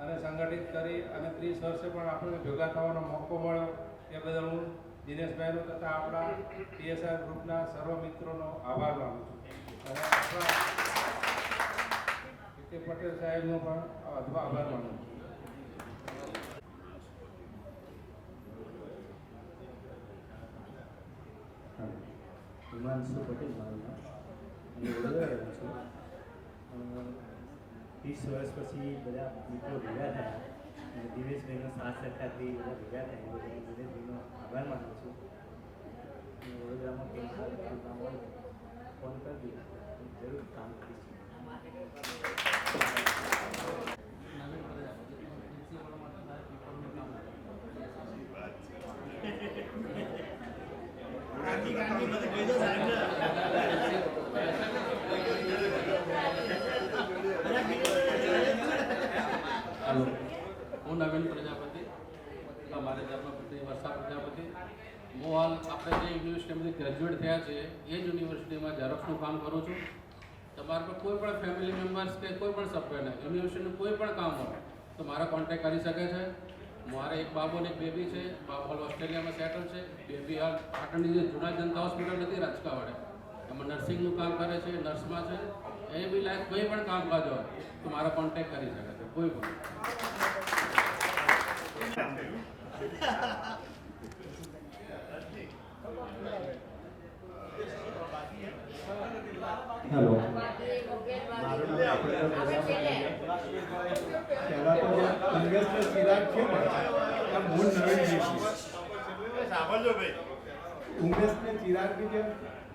અને સંગઠિત કરી અને 30 વર્ષે પણ આપણને ભેગા થવાનો મોકો મળ્યો. એ બદલ હું દિનેશભાઈનો તથા આપણા PSR ગ્રુપના સર્વ મિત્રોનો આભાર માનું છું. અને આપણા પટેલ સાહેબનો પણ આભાર માનું છું.
હિમાંશુ પટેલ મારું નામ, હું વડોદરા રહું છું. 30 વર્ષ પછી બધા મિત્રો ભેગા થયા અને દિનેશભાઈનો સાથ સહકારથી બધા ભેગા થયા એ દિનેશભાઈનો આભાર માનું છું. વડોદરામાં કંઈ કામ હોય ફોન કરી જરૂર કામ કરીશું.
હેલો, હું નવીન પ્રજાપતિ, મારે ધર્મપત્ની વર્ષા પ્રજાપતિ. હું હાલ આપણે જે યુનિવર્સિટીમાંથી ગ્રેજ્યુએટ થયા છે એ જ યુનિવર્સિટીમાં ઝેરોક્સનું કામ કરું છું. તમારા પર કોઈ પણ ફેમિલી મેમ્બર્સ કે કોઈ પણ સભ્યને યુનિવર્સિટીનું કોઈ પણ કામ હોય તો મારા કોન્ટેક્ટ કરી શકે છે. મારે એક બાબો અને એક બેબી છે. બાબો હાલ ઓસ્ટ્રેલિયામાં સેટલ છે. બેબી હાલ પાટણની જે જૂના જનતા હોસ્પિટલ નથી રાજકાવાડે, એમાં નર્સિંગનું કામ કરે છે, નર્સમાં છે. એ બી લાયક કોઈ પણ કામકાજ હોય તો મારા કોન્ટેક્ટ કરી શકે છે કોઈ પણ.
હેલો, પહેલા તો કોંગ્રેસનો ચિરાગ છે આ મૂળ નવીનભાઈ છે. સાંભળજો ભાઈ, કોંગ્રેસને ચિરાગની જેમ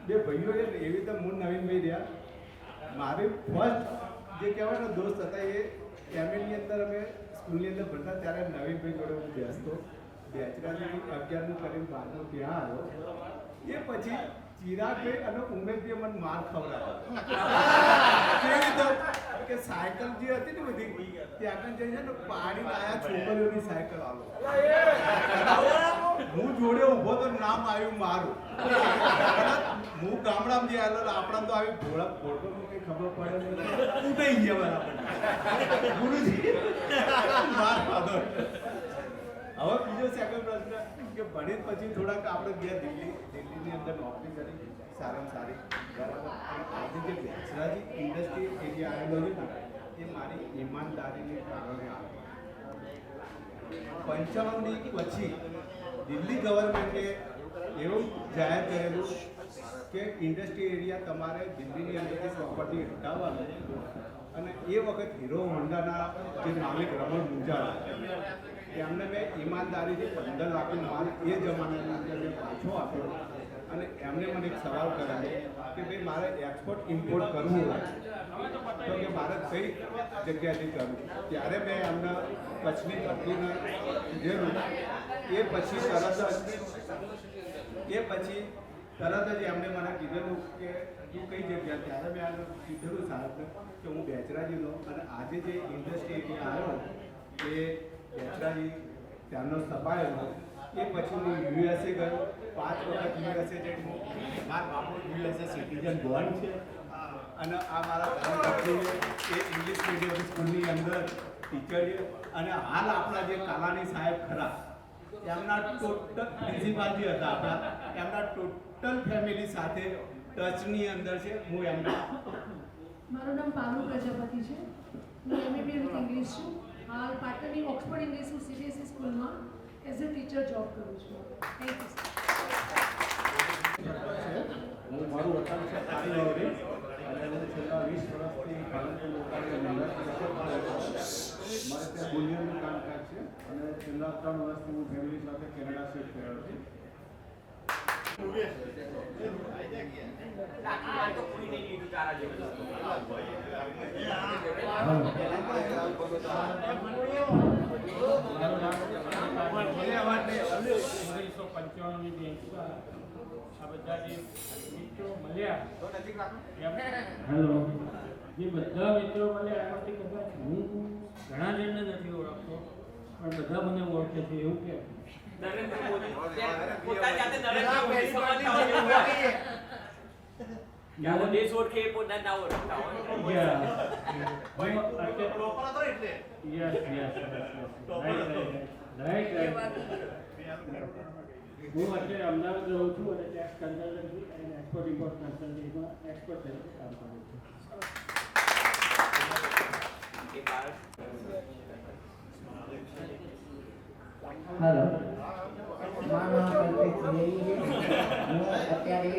બે ભાઈઓ છે ને એવી રીતે મૂળ નવીનભાઈ રહ્યા. મારી ફર્સ્ટ જે કહેવાય ને દોસ્ત હતા એ એમએની અંદર અમે સ્કૂલની અંદર ભણતા ત્યારે નવીનભાઈ જોડે હું બેસતો. બેચરાની 11મું કરીને 12મું ત્યાં આવ્યો. એ પછી ચિરાગભાઈ અને ઉમેશભાઈ મને માર ખવડાવ્યો કે સાયકલ જે હતી ને બધી ત્યાં જઈને ને પાડી લાયા છોકરીઓની સાયકલ આવો. હું જોડે ઊભો તો નામ આવ્યું મારું. હું ગામડામાં જે આવેલો આપણા તો આવી ઘોડા ફોટો કઈ ખબર પડે ઉઠાઈ ગયા બરાબર. ગુરુજી માર ખાધો.
હવે બીજો સેકન્ડ પ્રશ્ન કે ભણીત પછી થોડાક આપણે ગયા દિલ્હીની અંદર નોકરી કરી સારામાં સારી બરાબર. અને આજે જે બેચરાજી ઇન્ડસ્ટ્રી એરિયા આવેલો છે ને એ મારી ઈમાનદારીને કારણે આવે. 95 પછી દિલ્હી ગવર્મેન્ટે એવું જાહેર કરેલું કે ઇન્ડસ્ટ્રી એરિયા તમારે દિલ્હીની અંદરથી પ્રોપર્ટી હટાવવાનું. અને એ વખત હીરો હોન્ડાના જે માલિક રમણ મુંજારા એમને મેં ઈમાનદારીથી 15 લાખનો માલ એ જમાનાની અંદર મેં પાછો આપ્યો. અને એમને મને એક સવાલ કરાયો કે ભાઈ મારે એક્સપોર્ટ ઇમ્પોર્ટ કરવું હોય તો કે મારે કઈ જગ્યાએથી કરવું. ત્યારે મેં એમને કચ્છની ધરતીને કીધેલું. એ પછી તરત જ એમણે મને કીધેલું કે તું કઈ જગ્યા. ત્યારે મેં આને કીધેલું સાહેબને કે હું બેચરાજીનો. અને આજે જે ઇન્ડસ્ટ્રી એરિયા આવ્યો એ બેચરાજી ત્યાંનો સ્થપાયેલો. એ પછી હું યુએસએ ગયો. 5 વખત યુએસએ જઈને મારા બાપુ યુએસએ સિટીઝન બોર્ન છે. અને આ મારા ધર્મપત્ની એ ઇંગ્લિશ મીડિયમ સ્કૂલની અંદર ટીચર છે. અને હાલ આપણા જે કાલાની સાહેબ ખરા એમના ટોટલ પ્રિન્સિપાલ જે હતા આપણા એમના ટોટલ ફેમિલી સાથે ટચની અંદર છે. હું એમના
મારું નામ પારુ પ્રજાપતિ છે. હું એમબીબીએ વિથ ઇંગ્લિશ છું. હાલ પાટણની ઓક્સફર્ડ ઇંગ્લિશ સીબીએસઈ સ્કૂલમાં એઝ અ ટીચર જોબ કરું છું. Thank you.
હું મારું વતન છે પાણીવાવડી અને હું છેલ્લા 20 વર્ષથી પાલનપુર લોકાલની મહેનત કરું છું. મારે ત્યાં બુલિયનનું કામકાજ છે અને છેલ્લા 3 વર્ષથી હું ફેમિલી સાથે કેનેડા શિફ્ટ થયો છું.
હેલો, જે બધા મિત્રો મળ્યા એમાંથી કદાચ હું ઘણા જણને નથી ઓળખતો પણ બધા મને ઓળખે છે. એવું કે
નરેન્દ્ર મોદી પોતા જાતે નરેન્દ્ર મોદી સમજતા હોય કે દેશ ઓળખે એ પોતાને ના ઓળખતા હોય.
હું અત્યારે અમદાવાદ રહું છું અને ટેક્સ કન્સલ્ટન્સી અને એક્સપોર્ટ ઇમ્પોર્ટ કન્સલ્ટન્સીમાં એક્સપર્ટ તરીકે કામ કરું છું.
હેલો, મારું નામ કલ્પેશ ત્રિવેદી છે. હું અત્યારે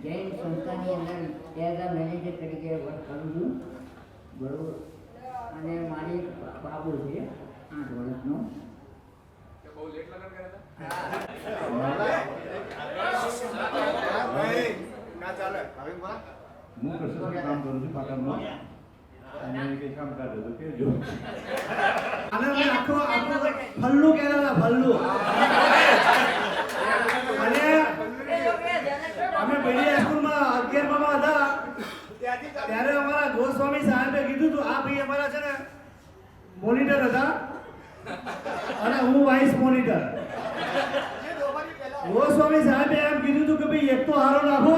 જૈન સંસ્થાની અંદર એઝ અ મેનેજર તરીકે વર્ક કરું છું. બરોબર. અને મારી એક બાબુ છે 8 વર્ષનો.
બહુ લેટ લગન કર્યા
હું કન્સ્ટ્રક્શન કામ કરું છું પાટણમાં અને કંઈ કામ કાઢે તો કહેજો.
અને અમે આખો ફલ્લુ કહેતા ફલ્લુ. અને અમે બીડી હાઈસ્કૂલમાં 11માં હતા ત્યારે અમારા ગોસ્વામી સાહેબે કીધું હતું આ ભાઈ અમારા છે ને મોનિટર હતા અને હું વાઇસ મોનિટર. ગોસ્વામી સાહેબે એમ કીધું હતું કે ભાઈ એક તો હારો નાખો.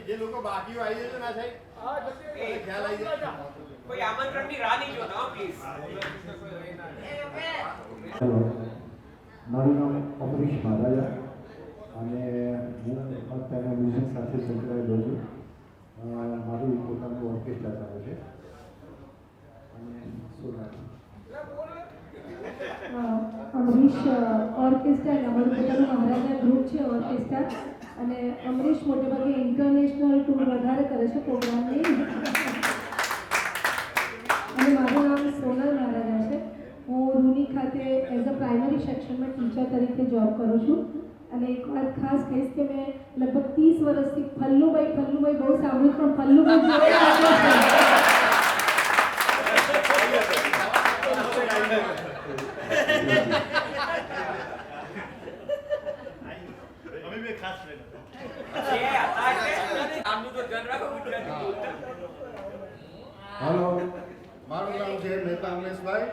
જે લોકો બાકીઓ આવી જશે ના સાહેબ ખ્યાલ આવી જાય.
કોઈ આમંત્રણની રાહ નહીં જોતા પ્લીઝ.
હેલો, મારું નામ અમરીશ માધાજા અને હું અત્યારે મ્યુઝિક સાથે સંકળાયેલો છું. મારું પોતાનું ઓર્કેસ્ટ્રા ચાલે છે અને સોનાર
અમરીશ ઓર્કેસ્ટ્રા અમારું પોતાનું મહારાજા ગ્રુપ છે ઓર્કેસ્ટ્રા. અને અમરીશ મોટેભાગે ઇન્ટરનેશનલ ટૂર વધારે કરે છે પ્રોગ્રામની. અને મારું નામ સોનલ મહારાજા છે. હું રૂની ખાતે એઝ અ પ્રાઇમરી સેક્શનમાં ટીચર તરીકે જોબ કરું છું. અને એક વાત ખાસ કહીશ કે મેં લગભગ 30 વર્ષથી ફલ્લુભાઈ બહુ સાંભળ્યું પણ ફલ્લુભાઈ
હેલો, મારું નામ છે મહેતા ઉમેશભાઈ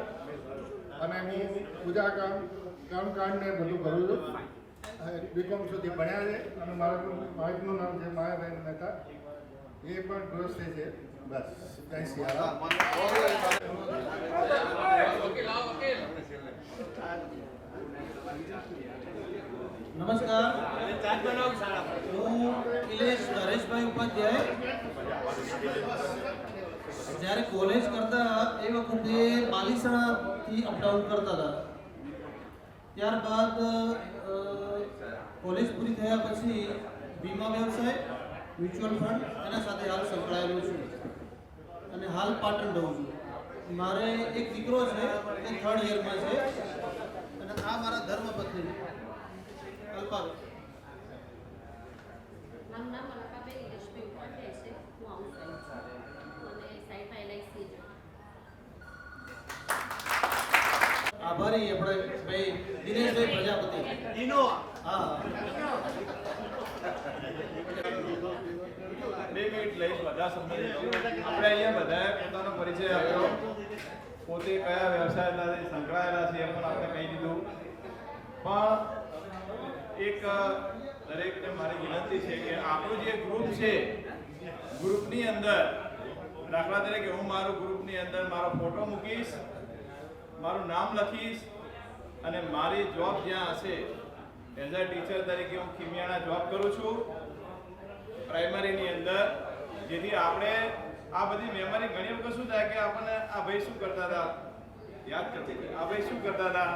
અને હું પૂજા કામકાંડને બધું કરું છું. બીકોમ સુધી ભણ્યા છે અને મારા વાઇફનું નામ છે માયાબેન મહેતા. એ પણ ગૃહસ્થી છે
બસ જય સિયારામ.
નમસ્કાર, હું ઇલેશ નરેશભાઈ ઉપાધ્યાય. જ્યારે કોલેજ કરતા એ વખતે પાલીસણાથી અપડાઉન કરતા હતા. ત્યારબાદ કોલેજ પૂરી થયા પછી વીમા વ્યવસાય, મ્યુચ્યુઅલ ફંડ એના સાથે હાલ સંકળાયેલો છું અને હાલ પાટણ રહું છું. મારે એક દીકરો છે, એ 3rd યરમાં છે અને આ મારા ધર્મપત્ની અલ્પાબેન.
મારું નામ અલકાબેન યશભાઈ ઉપાધ્યાય છે. હું હાઉસ વાઇફ છું અને સાઈડમાં LIC છું.
આભારી આપણે ભાઈ દિનેશભાઈ પ્રજાપતિ. હા,
2 મિનિટ લઈશ બધા સમજી. આપણે અહીંયા બધાએ પોતાનો પરિચય આપ્યો, પોતે કયા વ્યવસાય સાથે સંકળાયેલા છે એ પણ આપણે કહી દીધું. પણ એક દરેકને મારી વિનંતી છે કે આપણું જે ગ્રુપ છે, ગ્રુપની અંદર દાખલા તરીકે હું મારું ગ્રુપની અંદર મારો ફોટો મૂકીશ, મારું નામ લખીશ અને મારી જોબ જ્યાં હશે એઝ અ ટીચર તરીકે હું ખીમિયાણા જોબ કરું છું પ્રાઇમરીની અંદર, જેથી આપણે આ બધી મેમરી ઘણી વખત શું થાય કે આપણને આ ભાઈ શું કરતા હતા યાદ કરતી, આ ભાઈ શું કરતા હતા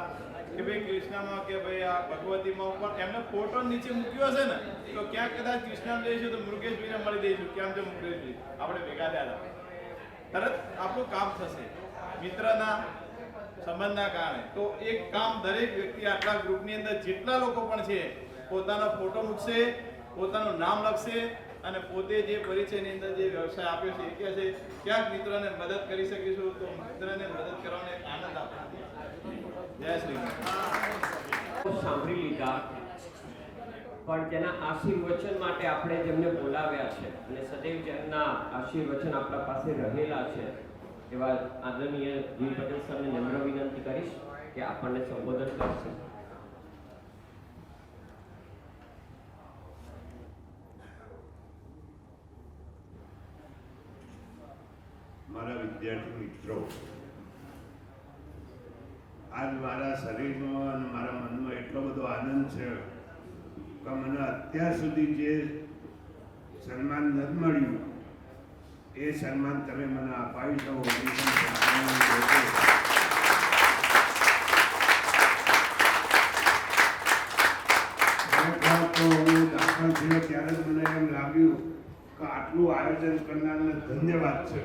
કે ભાઈ કૃષ્ણમાં કે ભાઈ આ ભગવતીમાં પણ એમને ફોટો નીચે મૂક્યો હશે ને તો ક્યાંક કદાચ કૃષ્ણ લઈશું તો મુકેશભાઈને મળી દઈશું. કેમ છે મુકેશભાઈ, આપણે ભેગા થયા હતા, તરત આપણું કામ થશે મિત્રના સંબંધના કારણે. તો એક કામ દરેક વ્યક્તિ આટલા ગ્રુપની અંદર જેટલા લોકો પણ છે પોતાનો ફોટો મૂકશે, પોતાનું નામ લખશે અને પોતે જે પરિચયની અંદર જે વ્યવસાય આપ્યો છે એ કહે છે ક્યાંક મિત્રને મદદ કરી શકીશું તો મિત્રને મદદ કરવાનો એક આનંદ આપણે. જય શ્રી કૃષ્ણ.
સાંભળી લીધા, પણ તેના આશીર્વચન માટે આપણે જેમને બોલાવ્યા છે અને સદૈવ જેમના આશીર્વચન આપણા પાસે રહેલા છે એવા આદરણીય જી પટેલ સરને નમ્ર વિનંતી કરીશ કે આપણને સંબોધન કરશે.
મારા વિદ્યાર્થી મિત્રો, આજ મારા શરીરમાં અને મારા મનમાં એટલો બધો આનંદ છે કે મને અત્યાર સુધી જે સન્માન નથી મળ્યું એ સન્માન તમે મને અપાવી છો. હું દાખલ થયો ત્યારે જ મને એમ લાગ્યું કે આટલું આયોજન કરનારને ધન્યવાદ છે.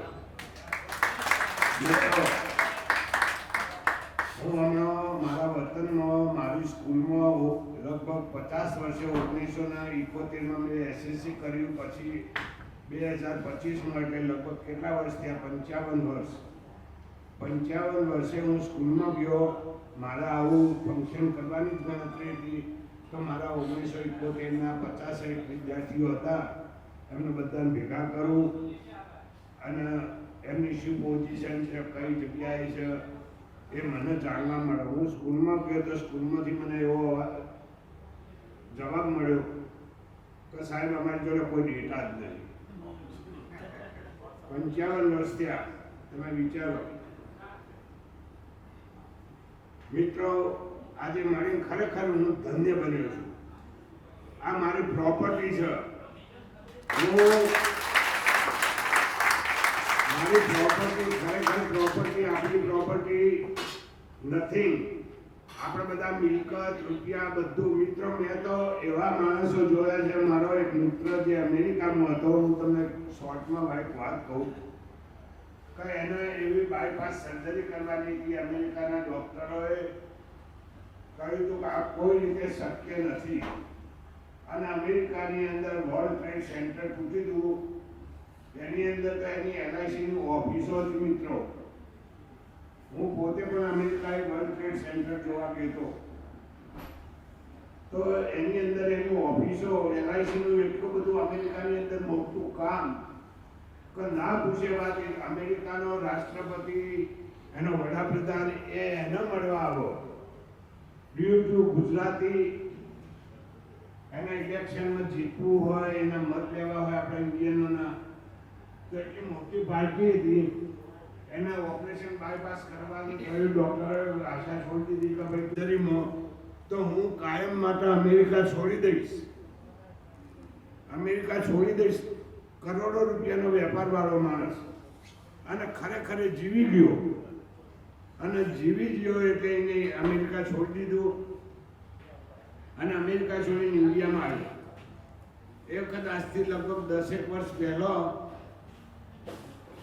હું હમણાં મારા વતનમાં મારી સ્કૂલમાં લગભગ 50 વર્ષે 1971માં મેં SSC કર્યું, પછી 2025માં એટલે લગભગ કેટલા વર્ષ થયા, 55 વર્ષ. 55 વર્ષે હું સ્કૂલમાં ગયો. મારા આવું ફંક્શન કરવાની જ ગણતરી હતી તો મારા 1971ના 50 વિદ્યાર્થીઓ હતા એમને બધાને ભેગા કરું અને એમની શું પોઝિશન છે, કઈ જગ્યાએ છે એ મને જાણવા મળે. હું સ્કૂલમાં ગયો તો સ્કૂલમાંથી મને એવો જવાબ મળ્યો કે સાહેબ અમારી જોડે કોઈ ડેટા જ નહીં. 55 વર્ષ થયા, તમે વિચારો. મિત્રો, આજે મારી ખરેખર હું ધન્ય બન્યો છું. આ મારી પ્રોપર્ટી છે. મારી પ્રોપર્ટી ખરેખર પ્રોપર્ટી આપણી પ્રોપર્ટી નથી. આપણે બધા મિલકત રૂપિયા બધું. મિત્રો, મેં તો એવા માણસો જોયા છે. મારો એક મિત્ર જે અમેરિકામાં હતો, હું તમને શોર્ટમાં એક વાત કહું કે એને એવી બાયપાસ સર્જરી કરવાની હતી. અમેરિકાના ડોક્ટરોએ કહ્યું હતું કે આ કોઈ રીતે શક્ય નથી અને અમેરિકાની અંદર વર્લ્ડ ટ્રેડ સેન્ટર તૂટી ગયું. એની અંદર તો એની LICની ઓફિસો જ. મિત્રો, હું પોતે પણ અમેરિકાએ વર્લ્ડ ટ્રેડ સેન્ટર જોવા ગયો તો એની અંદર એની ઓફિસો, LICનું એટલું બધું અમેરિકાની અંદર મોટું કામ કે ના પૂછે વાત. અમેરિકાનો રાષ્ટ્રપતિ, એનો વડાપ્રધાન એને મળવા આવ્યો ડ્યુ ટુ ગુજરાતી. એના ઇલેક્શનમાં જીતવું હોય, એના મત લેવા હોય આપણા ઇન્ડિયનોના, તો એટલી મોટી પાર્ટી હતી, એના ઓપરેશન બાયપાસ કરવાનું કહ્યું ડૉક્ટરે, આશા છોડી દીધી કે ભાઈ દરીમાં તો હું કાયમ માટે અમેરિકા છોડી દઈશ, અમેરિકા છોડી દઈશ. કરોડો રૂપિયાનો વેપાર વાળો માણસ, અને ખરેખર જીવી ગયો, અને જીવી ગયો એટલે એને અમેરિકા છોડી દીધું અને અમેરિકા છોડીને ઇન્ડિયામાં આવ્યો. એ વખત આજથી લગભગ 10 વર્ષ પહેલો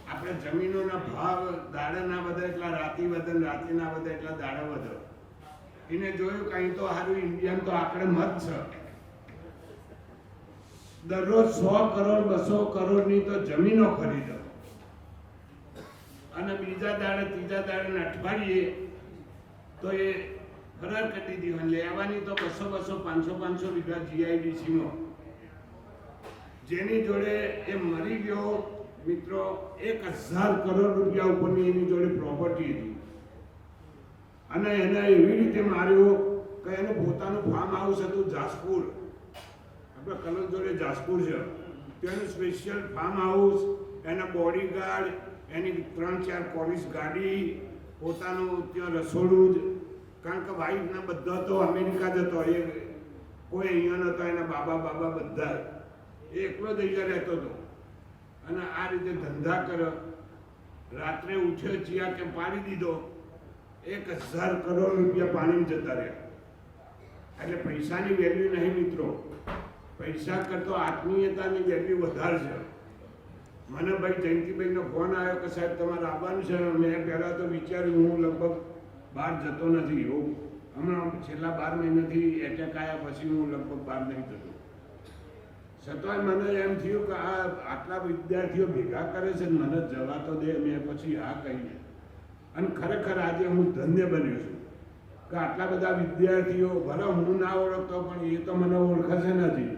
આપણે જમીનોના ભાવ દાડે ના વધે એટલા રાતી વધે, રાતી ના વધે એટલા દાડે વધે. એને જોયું કે અહીં તો સારું ઇન્ડિયામાં તો આંકડે મત છે, દરરોજ 100 કરોડ 200 કરોડની તો જમીનો ખરીદો, અને બીજા દાડે ત્રીજા દાડે અઠવાડિયે તો એ ફરાર કરી દીધી. લેવાની તો 200 500 વીઘા GIDCમાં, જેની જોડે એ મરી ગયો મિત્રો. 1000 કરોડ રૂપિયા ઉપરની એની જોડે પ્રોપર્ટી હતી, અને એને એવી રીતે માર્યો કે એનું પોતાનું ફાર્મ હાઉસ હતું જાસપુર, આપણે કલોલ જોડે જાસપુર છે, તેનું સ્પેશિયલ ફાર્મ હાઉસ, એના બોડીગાર્ડ, એની 3-4 પોલીસ ગાડી, પોતાનું ત્યાં રસોડું જ. કારણ કે વાઈફના બધા તો અમેરિકા જ હતો, એ કોઈ અહીંયા નહોતા, એના બાબા બધા એ એકલો જ અહીંયા રહેતો હતો. અને આ રીતે ધંધા કર્યો. રાત્રે ઉઠ્યો ચિયા કે પાડી દીધો, 1000 કરોડ રૂપિયા પાણીમાં જતા રહ્યા. એટલે પૈસાની વેલ્યુ નહીં મિત્રો, પૈસા કરતો આત્મીયતાની વેલ્યુ વધારે છે. મને ભાઈ જયંતિભાઈનો ફોન આવ્યો કે સાહેબ તમારે આવવાનું છે. મેં પહેલાં તો વિચાર્યું, હું લગભગ બહાર જતો નથી. હમણાં છેલ્લા 12 મહિનાથી એટેક આવ્યા પછી હું લગભગ બહાર નહીં જતો. છતાંય મને એમ થયું કે આ આટલા વિદ્યાર્થીઓ ભેગા કરે છે, મને જવા તો દે. મેં પછી હા કહીને, અને ખરેખર આજે હું ધન્ય બન્યો છું કે આટલા બધા વિદ્યાર્થીઓ, ભલે હું ના ઓળખતો પણ એ તો મને ઓળખે છે નથી.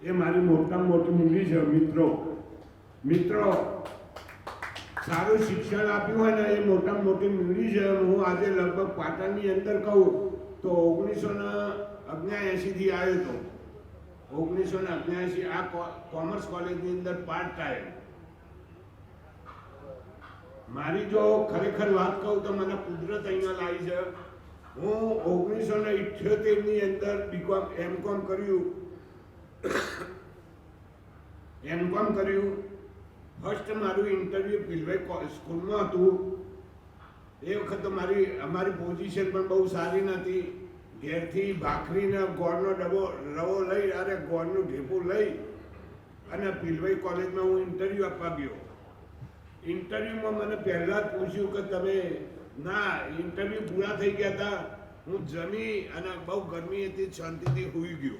એ મારી મોટામાં મોટી મૂડી છે મિત્રો. સારું શિક્ષણ આપ્યું હોય ને એ મોટામાં મોટી મૂડી છે. હું આજે લગભગ પાટણની અંદર કહું તો 1979 થી આવ્યો હતો. 1979 આ કોમર્સ કોલેજની અંદર પાર્ટ ટાઈમ. મારી જો ખરેખર વાત કહું તો મને કુદરત અહીંયા લાવી છે. હું 1978 ની અંદર બીકોમ એમકોમ કર્યું. ફર્સ્ટ મારું ઇન્ટરવ્યુ પિલવાઈ સ્કૂલમાં હતું. એ વખત અમારી પોઝિશન પણ બહુ સારી નથી. ઘેરથી ભાખરીને ગોળનો રવો લઈ, અરે ગોળનું ઢેપું લઈ અને પિલવાઈ કોલેજમાં હું ઇન્ટરવ્યુ આપવા ગયો. ઇન્ટરવ્યુમાં મને પહેલાં જ પૂછ્યું કે તમે ના, ઇન્ટરવ્યુ પૂરા થઈ ગયા હતા. હું જમી અને બહુ ગરમી હતી, શાંતિથી સૂઈ ગયો.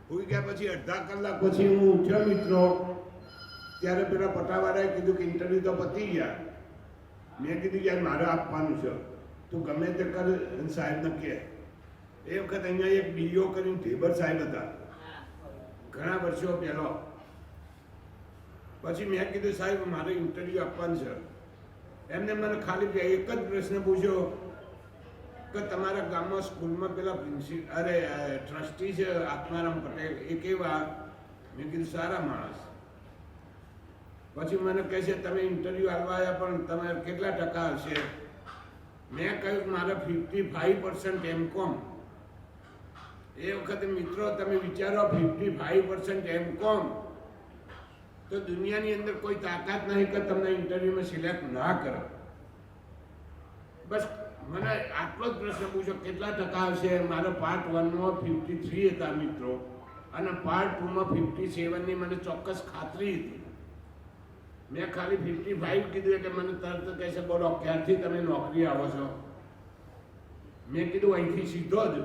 સૂઈ ગયા પછી અડધા કલાક પછી હું ઉઠ્યો મિત્રો, ત્યારે પેલા પટાવાળાએ કીધું કે ઇન્ટરવ્યુ તો પતી ગયા. મેં કીધું યાર મારે આપવાનું છે, તું ગમે તે કર સાહેબને કહે. એ વખત અહીંયા એક ડીઓ કરીને ઢેબર સાહેબ હતા, ઘણા વર્ષો પહેલો. પછી મેં કીધું સાહેબ મારે ઇન્ટરવ્યુ આપવાનું છે. એમને મને ખાલી એક જ પ્રશ્ન પૂછ્યો કે તમારા ગામમાં સ્કૂલમાં પેલા ટ્રસ્ટી છે આત્મારામ પટેલ, એ કેવા? મેં કીધું સારા માણસ. પછી મને કહે છે તમે ઇન્ટરવ્યુ આપવા આવ્યા પણ તમારે કેટલા ટકા હશે? મેં કહ્યું મારે 55% એમકોમ. એ વખતે મિત્રો તમે વિચારો 55% એમકોમ, તો દુનિયાની અંદર કોઈ તાકાત નહીં કે તમને ઇન્ટરવ્યુમાં સિલેક્ટ ના કરે. બસ મને આટલો જ પ્રશ્ન પૂછો કેટલા ટકા આવશે? મારો પાર્ટ 1 માં 53 હતા મિત્રો, અને પાર્ટ 2 માં 57 ની મને ચોક્કસ ખાતરી હતી. મેં ખાલી 55 કીધું એટલે મને તરત કહે છે બોલો ક્યારથી તમે નોકરી આવો છો? મેં કીધું અહીંથી સીધો જ,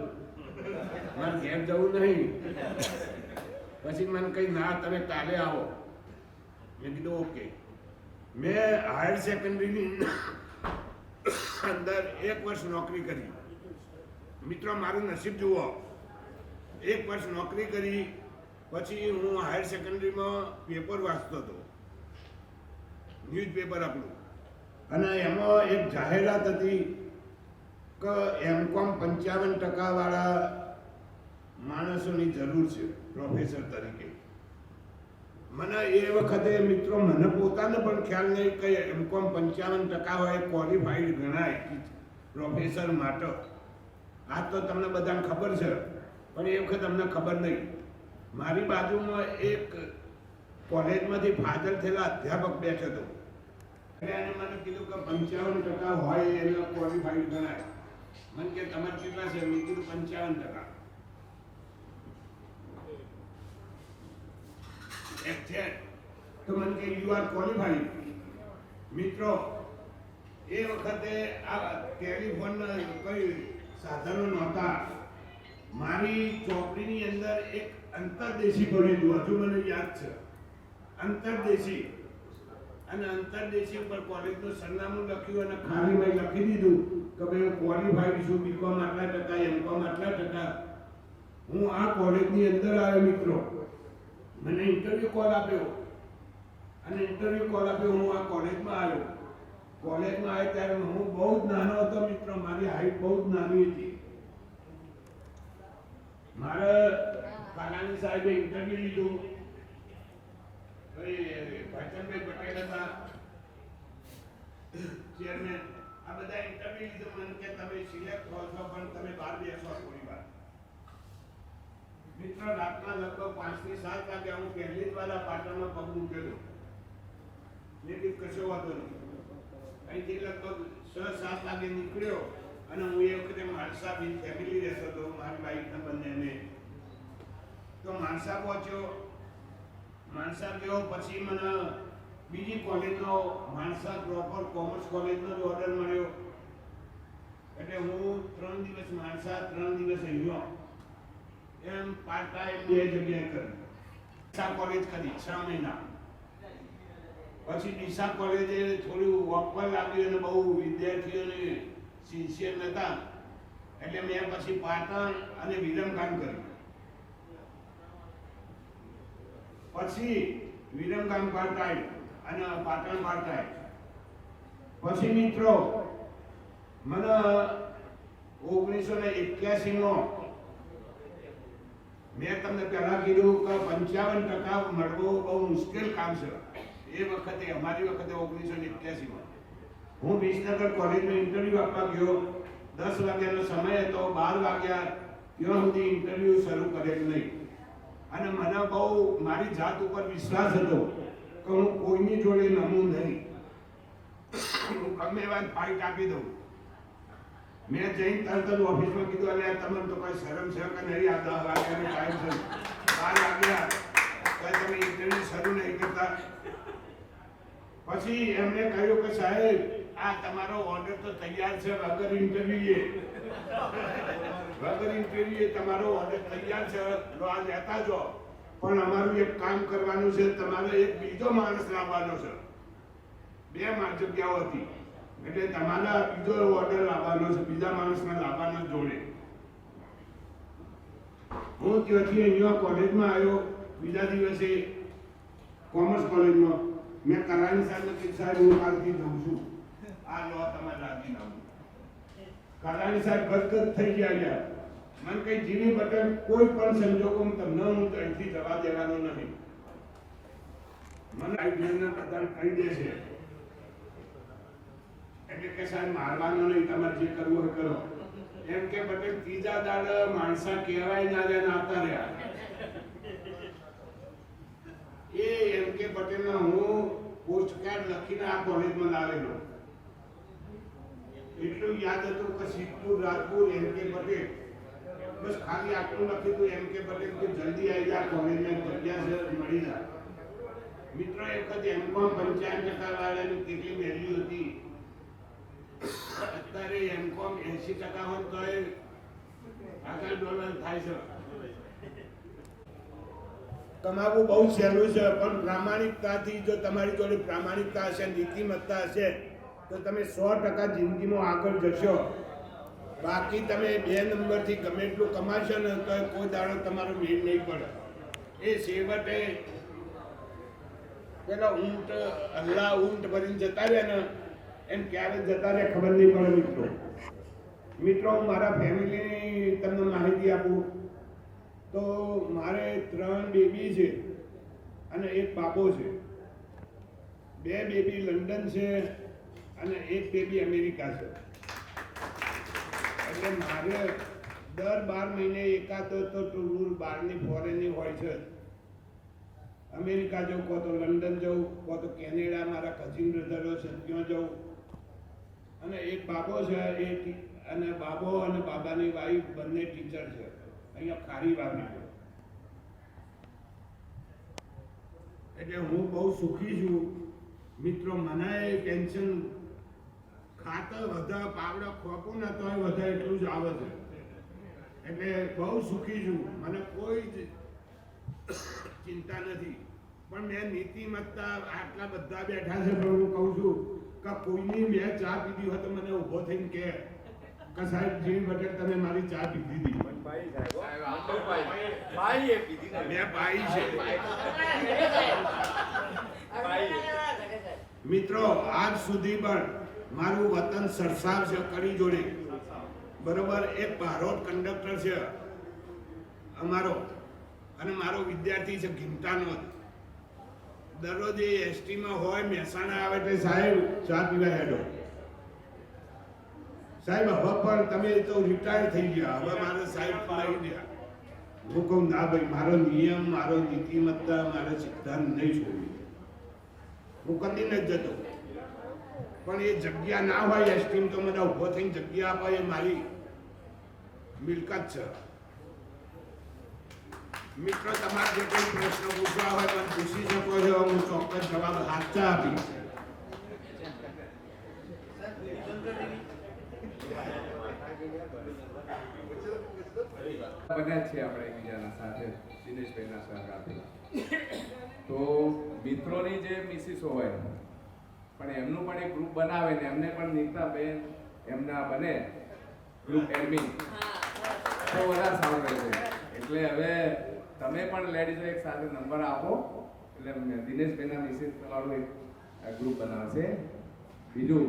મારે ઘેર જવું નહીં. પછી મને કહી ના તમે કાલે આવો. મેં કીધું ઓકે. મેં હાયર સેકન્ડરીની અંદર 1 વર્ષ નોકરી કરી મિત્રો. મારું નસીબ જુઓ, 1 વર્ષ નોકરી કરી પછી હું હાયર સેકન્ડરીમાં પેપર વાંચતો હતો, ન્યૂઝપેપર આપણું, અને એમાં એક જાહેરાત હતી કે એમકોમ 55% વાળા માણસોની જરૂર છે પ્રોફેસર તરીકે. મને એ વખતે મિત્રો મને પોતાને પણ ખ્યાલ નહીં કે એમકોમ 55% હોય ક્વોલિફાઈડ ગણાય પ્રોફેસર માટે. આ તો તમને બધાને ખબર છે, પણ એ વખત અમને ખબર નહીં. મારી બાજુમાં એક કોલેજમાંથી ફાધર થયેલા અધ્યાપક બેઠો હતો. એને મને કીધું કે 55% હોય એને ક્વોલિફાઈડ ગણાય. મને કે તમારે કેટલા છે? મેં કીધું 55%. તો મને કે યુ આર ક્વોલિફાઈડ. મિત્રો એ વખતે આ ટેલિફોન કોઈ સાધનો નહોતા. મારી ચોપડીની અંદર એક અંતરદેશી ભરેલું, હજુ મને યાદ છે, અંતરદેશી. અને અંતરદેશી ઉપર કોલેજનું સરનામું લખ્યું અને ખાલીમાં લખી દીધું કે ભાઈ હું ક્વોલિફાઈડ છું, બીકોમ આટલા ટકા, એમકોમ આટલા ટકા. હું આ કોલેજની અંદર આવ્યો મિત્રો. મને ઇન્ટરવ્યુ કોલ આપ્યો અને ઇન્ટરવ્યુ કોલ આપ્યો. હું આ કોલેજમાં આવ્યો. કોલેજમાં આવ્યો ત્યારે હું બહુ જ નાનો હતો મિત્રો. મારી હાઈટ બહુ જ નાની હતી. મારા કાનાની સાહેબે ઇન્ટરવ્યુ લીધું. ભાઈચંદભાઈ પટેલ હતા ચેરમેન. આ બધા ઇન્ટરવ્યુ લીધું. મને કે તમે સિલેક્ટ થો છો, પણ તમે બહાર બેસો થોડી વાર. મિત્ર રાતના લગભગ 5 થી 7 વાગ્યા હું પહેલી જ વાર પાટણમાં પગ મૂકેલો. લેકિન કશો વાંધો નહીં. અહીંથી લગભગ 6-7 વાગે નીકળ્યો અને હું એ વખતે માણસા બી ફેમિલી રહેતો હતો, મારી વાઈફને બંનેને. તો માણસા પહોંચ્યો. માણસા ગયો પછી મને બીજી કોલેજનો માણસા પ્રોપર કોમર્સ કોલેજનો જ ઓર્ડર મળ્યો. એટલે હું 3 દિવસ માણસા, 3 દિવસ અહીંયા એમ પાર્ટ ટાઈમ 2 જગ્યાએ કરી. ડીસા કોલેજ કરી 6 મહિના. પછી ડીસા કોલેજે થોડું ઓકવર્ડ લાગ્યું અને બહુ વિદ્યાર્થીઓને સિન્સિયર નહોતા, એટલે મેં પછી પાટણ અને વિરમગામ કર્યું. પછી વિરમગામ પાર્ટ ટાઈમ અને પાટણ પાર્ટ ટાઈમ. પછી મિત્રો મને 1981 મેં તમને પહેલા કીધું કે 55% મળવું બહુ મુશ્કેલ કામ છે. એ વખતે અમારી વખતે 1981 હું વિસનગર કોલેજમાં ઇન્ટરવ્યુ આપવા ગયો. 10 વાગ્યાનો સમય હતો. 12 વાગ્યા ત્યાં સુધી ઇન્ટરવ્યુ શરૂ કરેલ નહીં. અને મને બહુ મારી જાત ઉપર વિશ્વાસ હતો કે હું કોઈની જોડે નમું નહીં. હું ગમે એવા ફાઇટ આપી દઉં. મેં જઈને તરત જ ઓફિસમાં કીધું, અરે તમને તો કોઈ શરમ છે કે નહીં? આ 10 વાગ્યાનો ટાઈમ છે, 12 વાગ્યા તમે ઇન્ટરવ્યુ શરૂ નહીં કરતા. પછી એમણે કહ્યું કે સાહેબ આ તમારો ઓર્ડર તો તૈયાર છે, વગર ઇન્ટરવ્યુએ તમારો ઓર્ડર તૈયાર છે, લો આ લેતા જો. પણ અમારું એક કામ કરવાનું છે, તમારે એક બીજો માણસ લાવવાનો છે. 2 જગ્યાઓ હતી એટલે તમારા બીજો ઓર્ડર લાવવાનો છે, બીજા માણસને લાવવાનો જોડે. હું ત્યાંથી અહીંયા કોલેજમાં આવ્યો. બીજા દિવસે કોમર્સ કોલેજમાં મેં કરાણી સાહેબને કીધું, સાહેબ હું કાલથી જઉં છું, આ લો તમારે રાજીનામું. કરાણી સાહેબ ગદગદ થઈ ગયા. મને કઈ જીવી બટન કોઈ પણ સંજોગોમાં તમને હું અહીંથી જવા દેવાનો નહીં. મને આઈડિયાને બધા કહી દે છે એટલે કે સાહેબ મારવાનો નહીં, તમારે જે કરવું હોય કરો. એમ કે પટેલ ત્રીજા દાડે માણસા કહેવાય ના રહ્યા આવતા રહ્યા. એ એમ કે પટેલના હું પોસ્ટકાર્ડ લખીને આ કોલેજમાં લાવેલો. એટલું યાદ હતું કે સિદ્ધપુર રાજપુર એમ કે પટેલ, બસ ખાલી આટલું લખ્યું હતું એમ કે પટેલ કે જલ્દી આવી જા, કોલેજમાં જગ્યા છે, મળી જાય. મિત્રો એ વખતે એમકોમ 55% વાળાની કેટલી વેલ્યુ હતી. અત્યારે એમકોમ 80% હોય તો $1 થાય છે. કમાવું બહુ સહેલું છે, પણ પ્રામાણિકતાથી જો તમારી જોડે પ્રામાણિકતા હશે, નીતિમત્તા હશે તો તમે 100% જિંદગીમાં આગળ જશો. બાકી તમે 2 નંબરથી ગમે એટલું કમાશો ને તો કોઈ દાડો તમારો મેળ નહીં પડે. એ છેવટે પેલા ઊંટ અલ્લાહ ઊંટ ભરીને જતા રહ્યા ને એમ ક્યારે જતા રહે ખબર નહીં પડે. મિત્રો હું મારા ફેમિલીની તમને માહિતી આપું તો મારે 3 બેબી છે અને એક બાબો છે. 2 બેબી લંડન છે અને એક બેબી અમેરિકા છે. એટલે મારે દર 12 મહિને એકાદ તો ટૂર બહારની ફોરેનની હોય છે. અમેરિકા જવું, કહો તો લંડન જવું, કહો તો કેનેડા, મારા કઝિન બ્રધરો છે ત્યાં જવું. અને એક બાબો છે અને બાબો અને બાબાની વાઈફ બંને ટીચર છે અહીંયા ખારી વાવી. એટલે હું બહુ સુખી છું મિત્રો. મને પેન્શન ખાતર વધારે પાવડે ખોપું ને તોય વધારે એટલું જ આવે છે. એટલે બહુ સુખી છું, મને કોઈ જ ચિંતા નથી. પણ મેં નીતિમત્તા આટલા બધા બેઠા છે પણ હું કહું છું કે કોઈની મેં ચા પીધી હોય તો મને ઊભો થઈને કે સાહેબ જીવી પટેલ તમે મારી ચા પીધી હતી. મેં ભાઈ છે મિત્રો. આજ સુધી પણ મારું વતન સરસાવ છે કડી જોડે, બરોબર. એક બારોટ કંડક્ટર છે અમારો અને મારો વિદ્યાર્થી છે ઘીમટાનો. દરરોજ એ એસટીમાં હોય મહેસાણા આવે એટલે સાહેબ ચા પીવા હેડો. સાહેબ હવે પણ તમે તો રિટાયર થઈ ગયા, હવે મારે સાહેબ લઈ ગયા. હું કહું ના ભાઈ, મારો નિયમ, મારો નીતિમત્તા, મારો સિદ્ધાંત નહીં છોડ્યું. હું કદી નથી જતો. પણ એ જગ્યા ના હોય એસટીમ તો મને ઉભો થઈને જગ્યા આપે એ મારી મિલકત છે. મિત્રો તમારે જે કોઈ પ્રશ્ન પૂછવા હોય મને પૂછી શકો છો, હું ચોક્કસ જવાબ સાચા આપીશ.
બન્યા છે આપણે એકબીજાના સાથે દિનેશભાઈના સહકારથી. તો મિત્રોની જે મિસિસો હોય પણ એમનું પણ એક ગ્રુપ બનાવે ને એમને પણ નીતાબેન એમના બને ગ્રુપ એડમિન તો વધારે સારું રહેશે. એટલે હવે તમે પણ લેડીઝો એક સાથે નંબર આપો એટલે દિનેશભાઈના મિસિસ વાળું એક ગ્રુપ બનાવશે. બીજું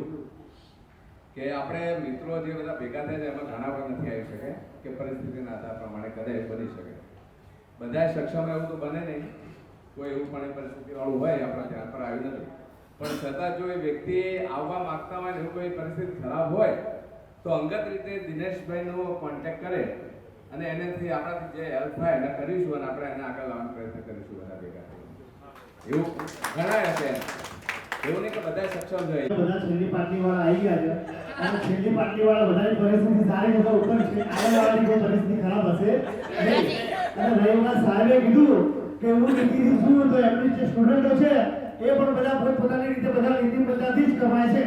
કે આપણે મિત્રો જે બધા ભેગા થાય છે એમાં ઘણા પણ નથી આવી શકે કે પરિસ્થિતિના આધાર પ્રમાણે કદાચ બની શકે. બધા સક્ષમ એવું તો બને નહીં, કોઈ એવું પણ પરિસ્થિતિ વાળું હોય આપણા ધ્યાન પર આવ્યું નથી. પણ છતાં જો એ વ્યક્તિ આવવા માંગતા હોય ને એવું કોઈ પરિસ્થિતિ ખરાબ હોય તો અંગત રીતે દિનેશભાઈનો કોન્ટેક્ટ કરે અને એનાથી આપણાથી જે હેલ્પ થાય એને કરીશું અને આપણે એને આગળ લાવવાનો પ્રયત્ન કરીશું બધા ભેગા થઈને. એવું ઘણા હશે, એવું નહીં કે બધા સક્ષમ છે.
બધા છેલ્લી પાર્ટી વાળા આવી ગયા છે અને છેલ્લી પાર્ટી વાળા બધાની પરિસ્થિતિ સારી બધા ઉપર છે. આગળવાળાની કોઈ પરિસ્થિતિ ખરાબ હશે નહીં. અને રવિવાર સાહેબે કીધું કે હું નીતિથી છું તો એમની જે સ્ટુડન્ટો છે એ પણ બધા પોતાની રીતે બધા નીતિમત્તાથી જ કમાય છે.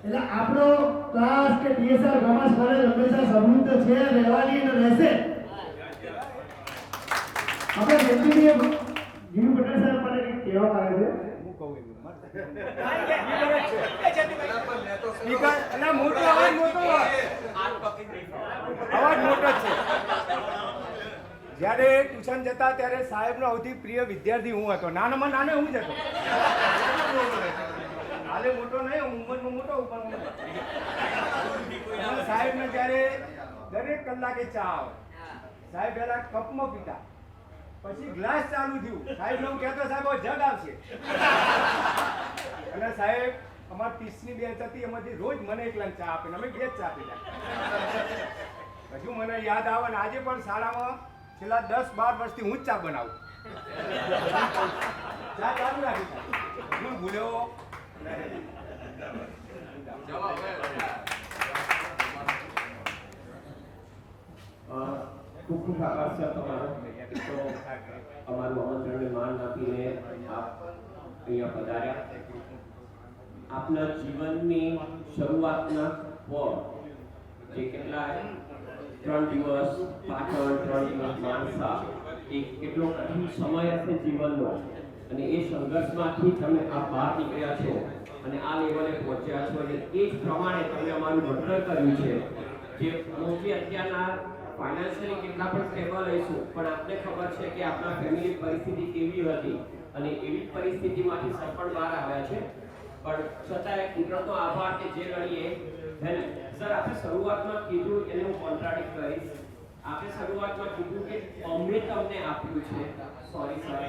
એટલે આપણો ક્લાસ કે ટીએસઆર કોમર્સ કોલેજ હંમેશા સમૃદ્ધ છે, રહેવાની અને રહેશે. આપણે વ્યક્તિને જીવ પટેલ સાહેબ માટે કંઈક કહેવા માંગે છે. હું કહું
અવાજ મોટો છે. જ્યારે ટ્યુશન જતા ત્યારે સાહેબનો સૌથી પ્રિય વિદ્યાર્થી હું હતો. નાનામાં નાને હું જ હતો. હાલે મોટો નહીં, ઉંમરમાં મોટો ઉપર સાહેબને જ્યારે દરેક કલાકે ચા આવે, સાહેબ પહેલા કપમાં પીતા, પછી ગ્લાસ ચાલુ થયું, સાહેબ હું કહેતો સાહેબ જગ આવશે. અને સાહેબ અમારી 30ની બેચ હતી એમાંથી રોજ મને એકલા ચા આપે, અમે 2 જ ચા પીતા. હજુ મને યાદ આવે ને આજે પણ શાળામાં છેલ્લા 10-12 વર્ષથી હું જ ચા બનાવું. ચા ચાલુ રાખી હું ભૂલ્યો.
ખૂબ ખૂબ આભાર છે તમારો. તો અમારું આમંત્રણને માન આપીને આપ અહીંયા પધાર્યા. આપના જીવનની શરૂઆતના પળ જે કેટલાય 3 દિવસ પાટણ, 3 દિવસ માનસા, એક કેટલો કઠિન સમય હશે જીવનનો અને એ સંઘર્ષમાંથી તમે આ બહાર નીકળ્યા છો અને આ લેવલે પહોંચ્યા છો અને એ જ પ્રમાણે તમે અમારું ઘડતર કર્યું છે. જે મોટી અત્યારના ફાઇનાન્શિયલી કેટલા પણ સ્ટેબલ રહીશું પણ આપને ખબર છે કે આપણા ફેમિલી પરિસ્થિતિ કેવી હતી અને એવી પરિસ્થિતિમાંથી સફળ બહાર આવ્યા છે. પણ છતાંય કુદરતનો આભાર કે જે લડીએ હે ને. સર આપણે શરૂઆતમાં કીધું એને હું કોન્ટ્રાડિક્ટ કરીશ. આપણે શરૂઆતમાં કીધું કે અમે તમને આપ્યું છે. સોરી સર,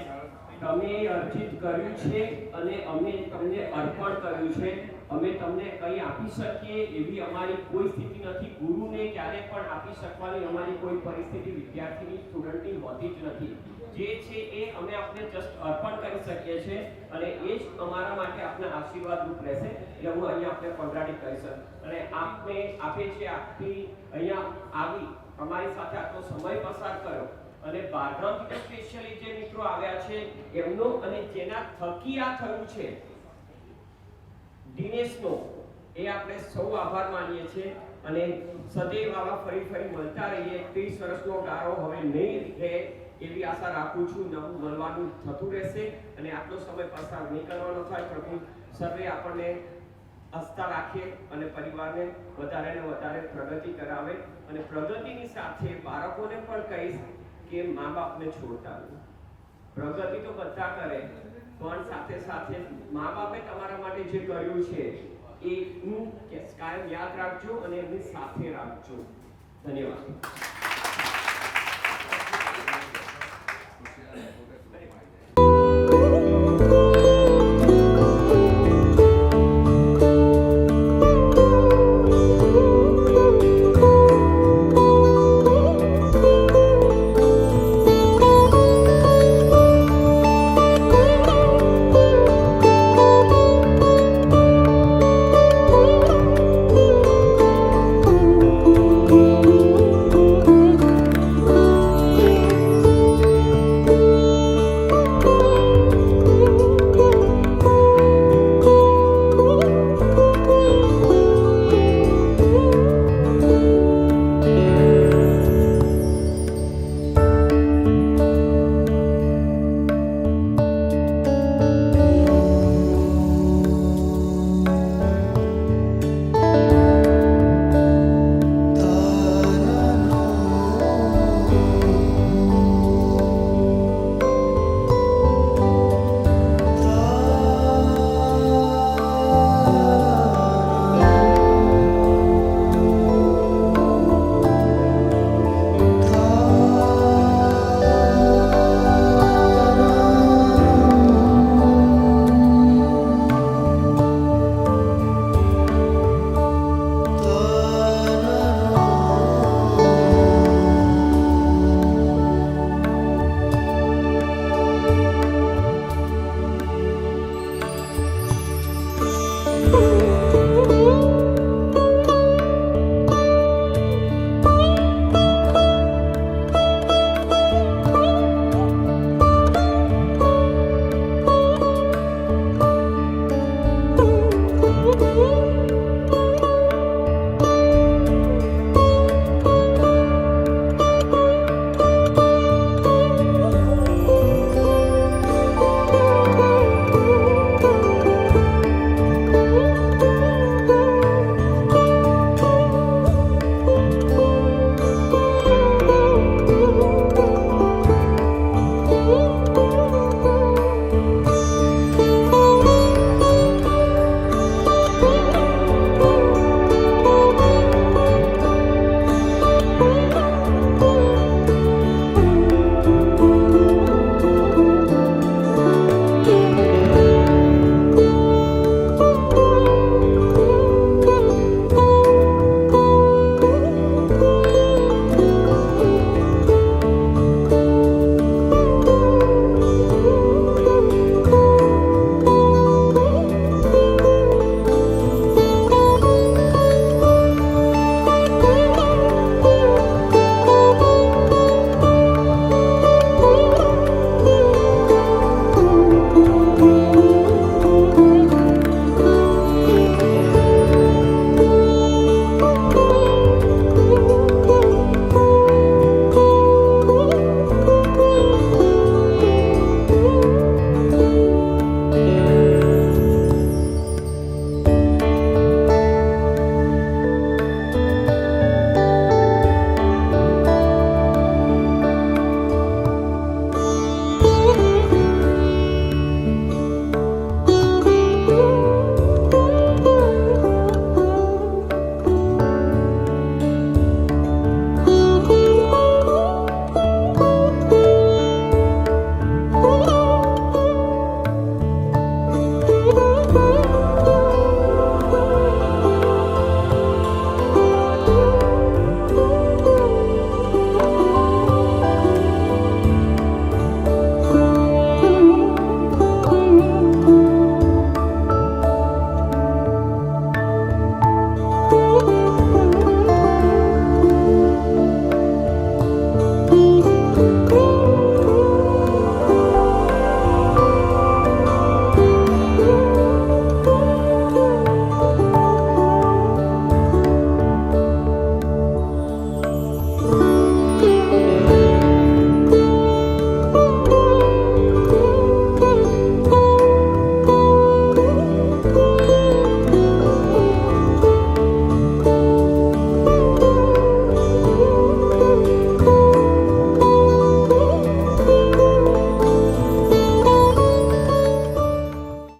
તમે અર્જિત કર્યું છે અને અમે તમને અર્પણ કર્યું છે. અમે તમને કંઈ આપી શકીએ એવી અમારી કોઈ સ્થિતિ નથી. ગુરુને ક્યારે પણ આપી શકવાની અમારી કોઈ પરિસ્થિતિ વિદ્યાર્થીની સ્ટુડન્ટની હોતી જ નથી. જે છે એ અમે આપને જસ્ટ અર્પણ કરી શકીએ છીએ અને એ જ અમારા માટે આપના આશીર્વાદ રૂપ રહેશે. એટલે હું અહીંયા આપને કોન્ટ્રાડિક્ટ કરીશ અને આપે જે આખી અહીંયા આવી અમારી સાથે આટલો સમય પસાર કર્યો અને બહારગામથી સ્પેશિયલી જે મિત્રો આવ્યા છે એમનો અને જેના થકી આ થયું છે દિનેશનો, એ આપણે સૌ આભાર માનીએ છીએ અને સદૈવ આવા ફરી મળતા રહીએ. 30 વર્ષનો ગાળો હવે નહીં રહે એવી આશા રાખું છું. નવું મળવાનું થતું રહેશે અને આટલો સમય પસાર નહીં કરવાનો થાય. પ્રભુ સર્વે આપણને આસ્થા રાખે અને પરિવારને વધારે ને વધારે પ્રગતિ કરાવે અને પ્રગતિની સાથે બાળકોને પણ કહીશ કે મા બાપને છોડતા નહીં. પ્રગતિ તો બધા કરે પણ સાથે સાથે મા બાપે તમારા માટે જે કર્યું છે એ કાયમ યાદ રાખજો અને એમની સાથે રાખજો. ધન્યવાદ.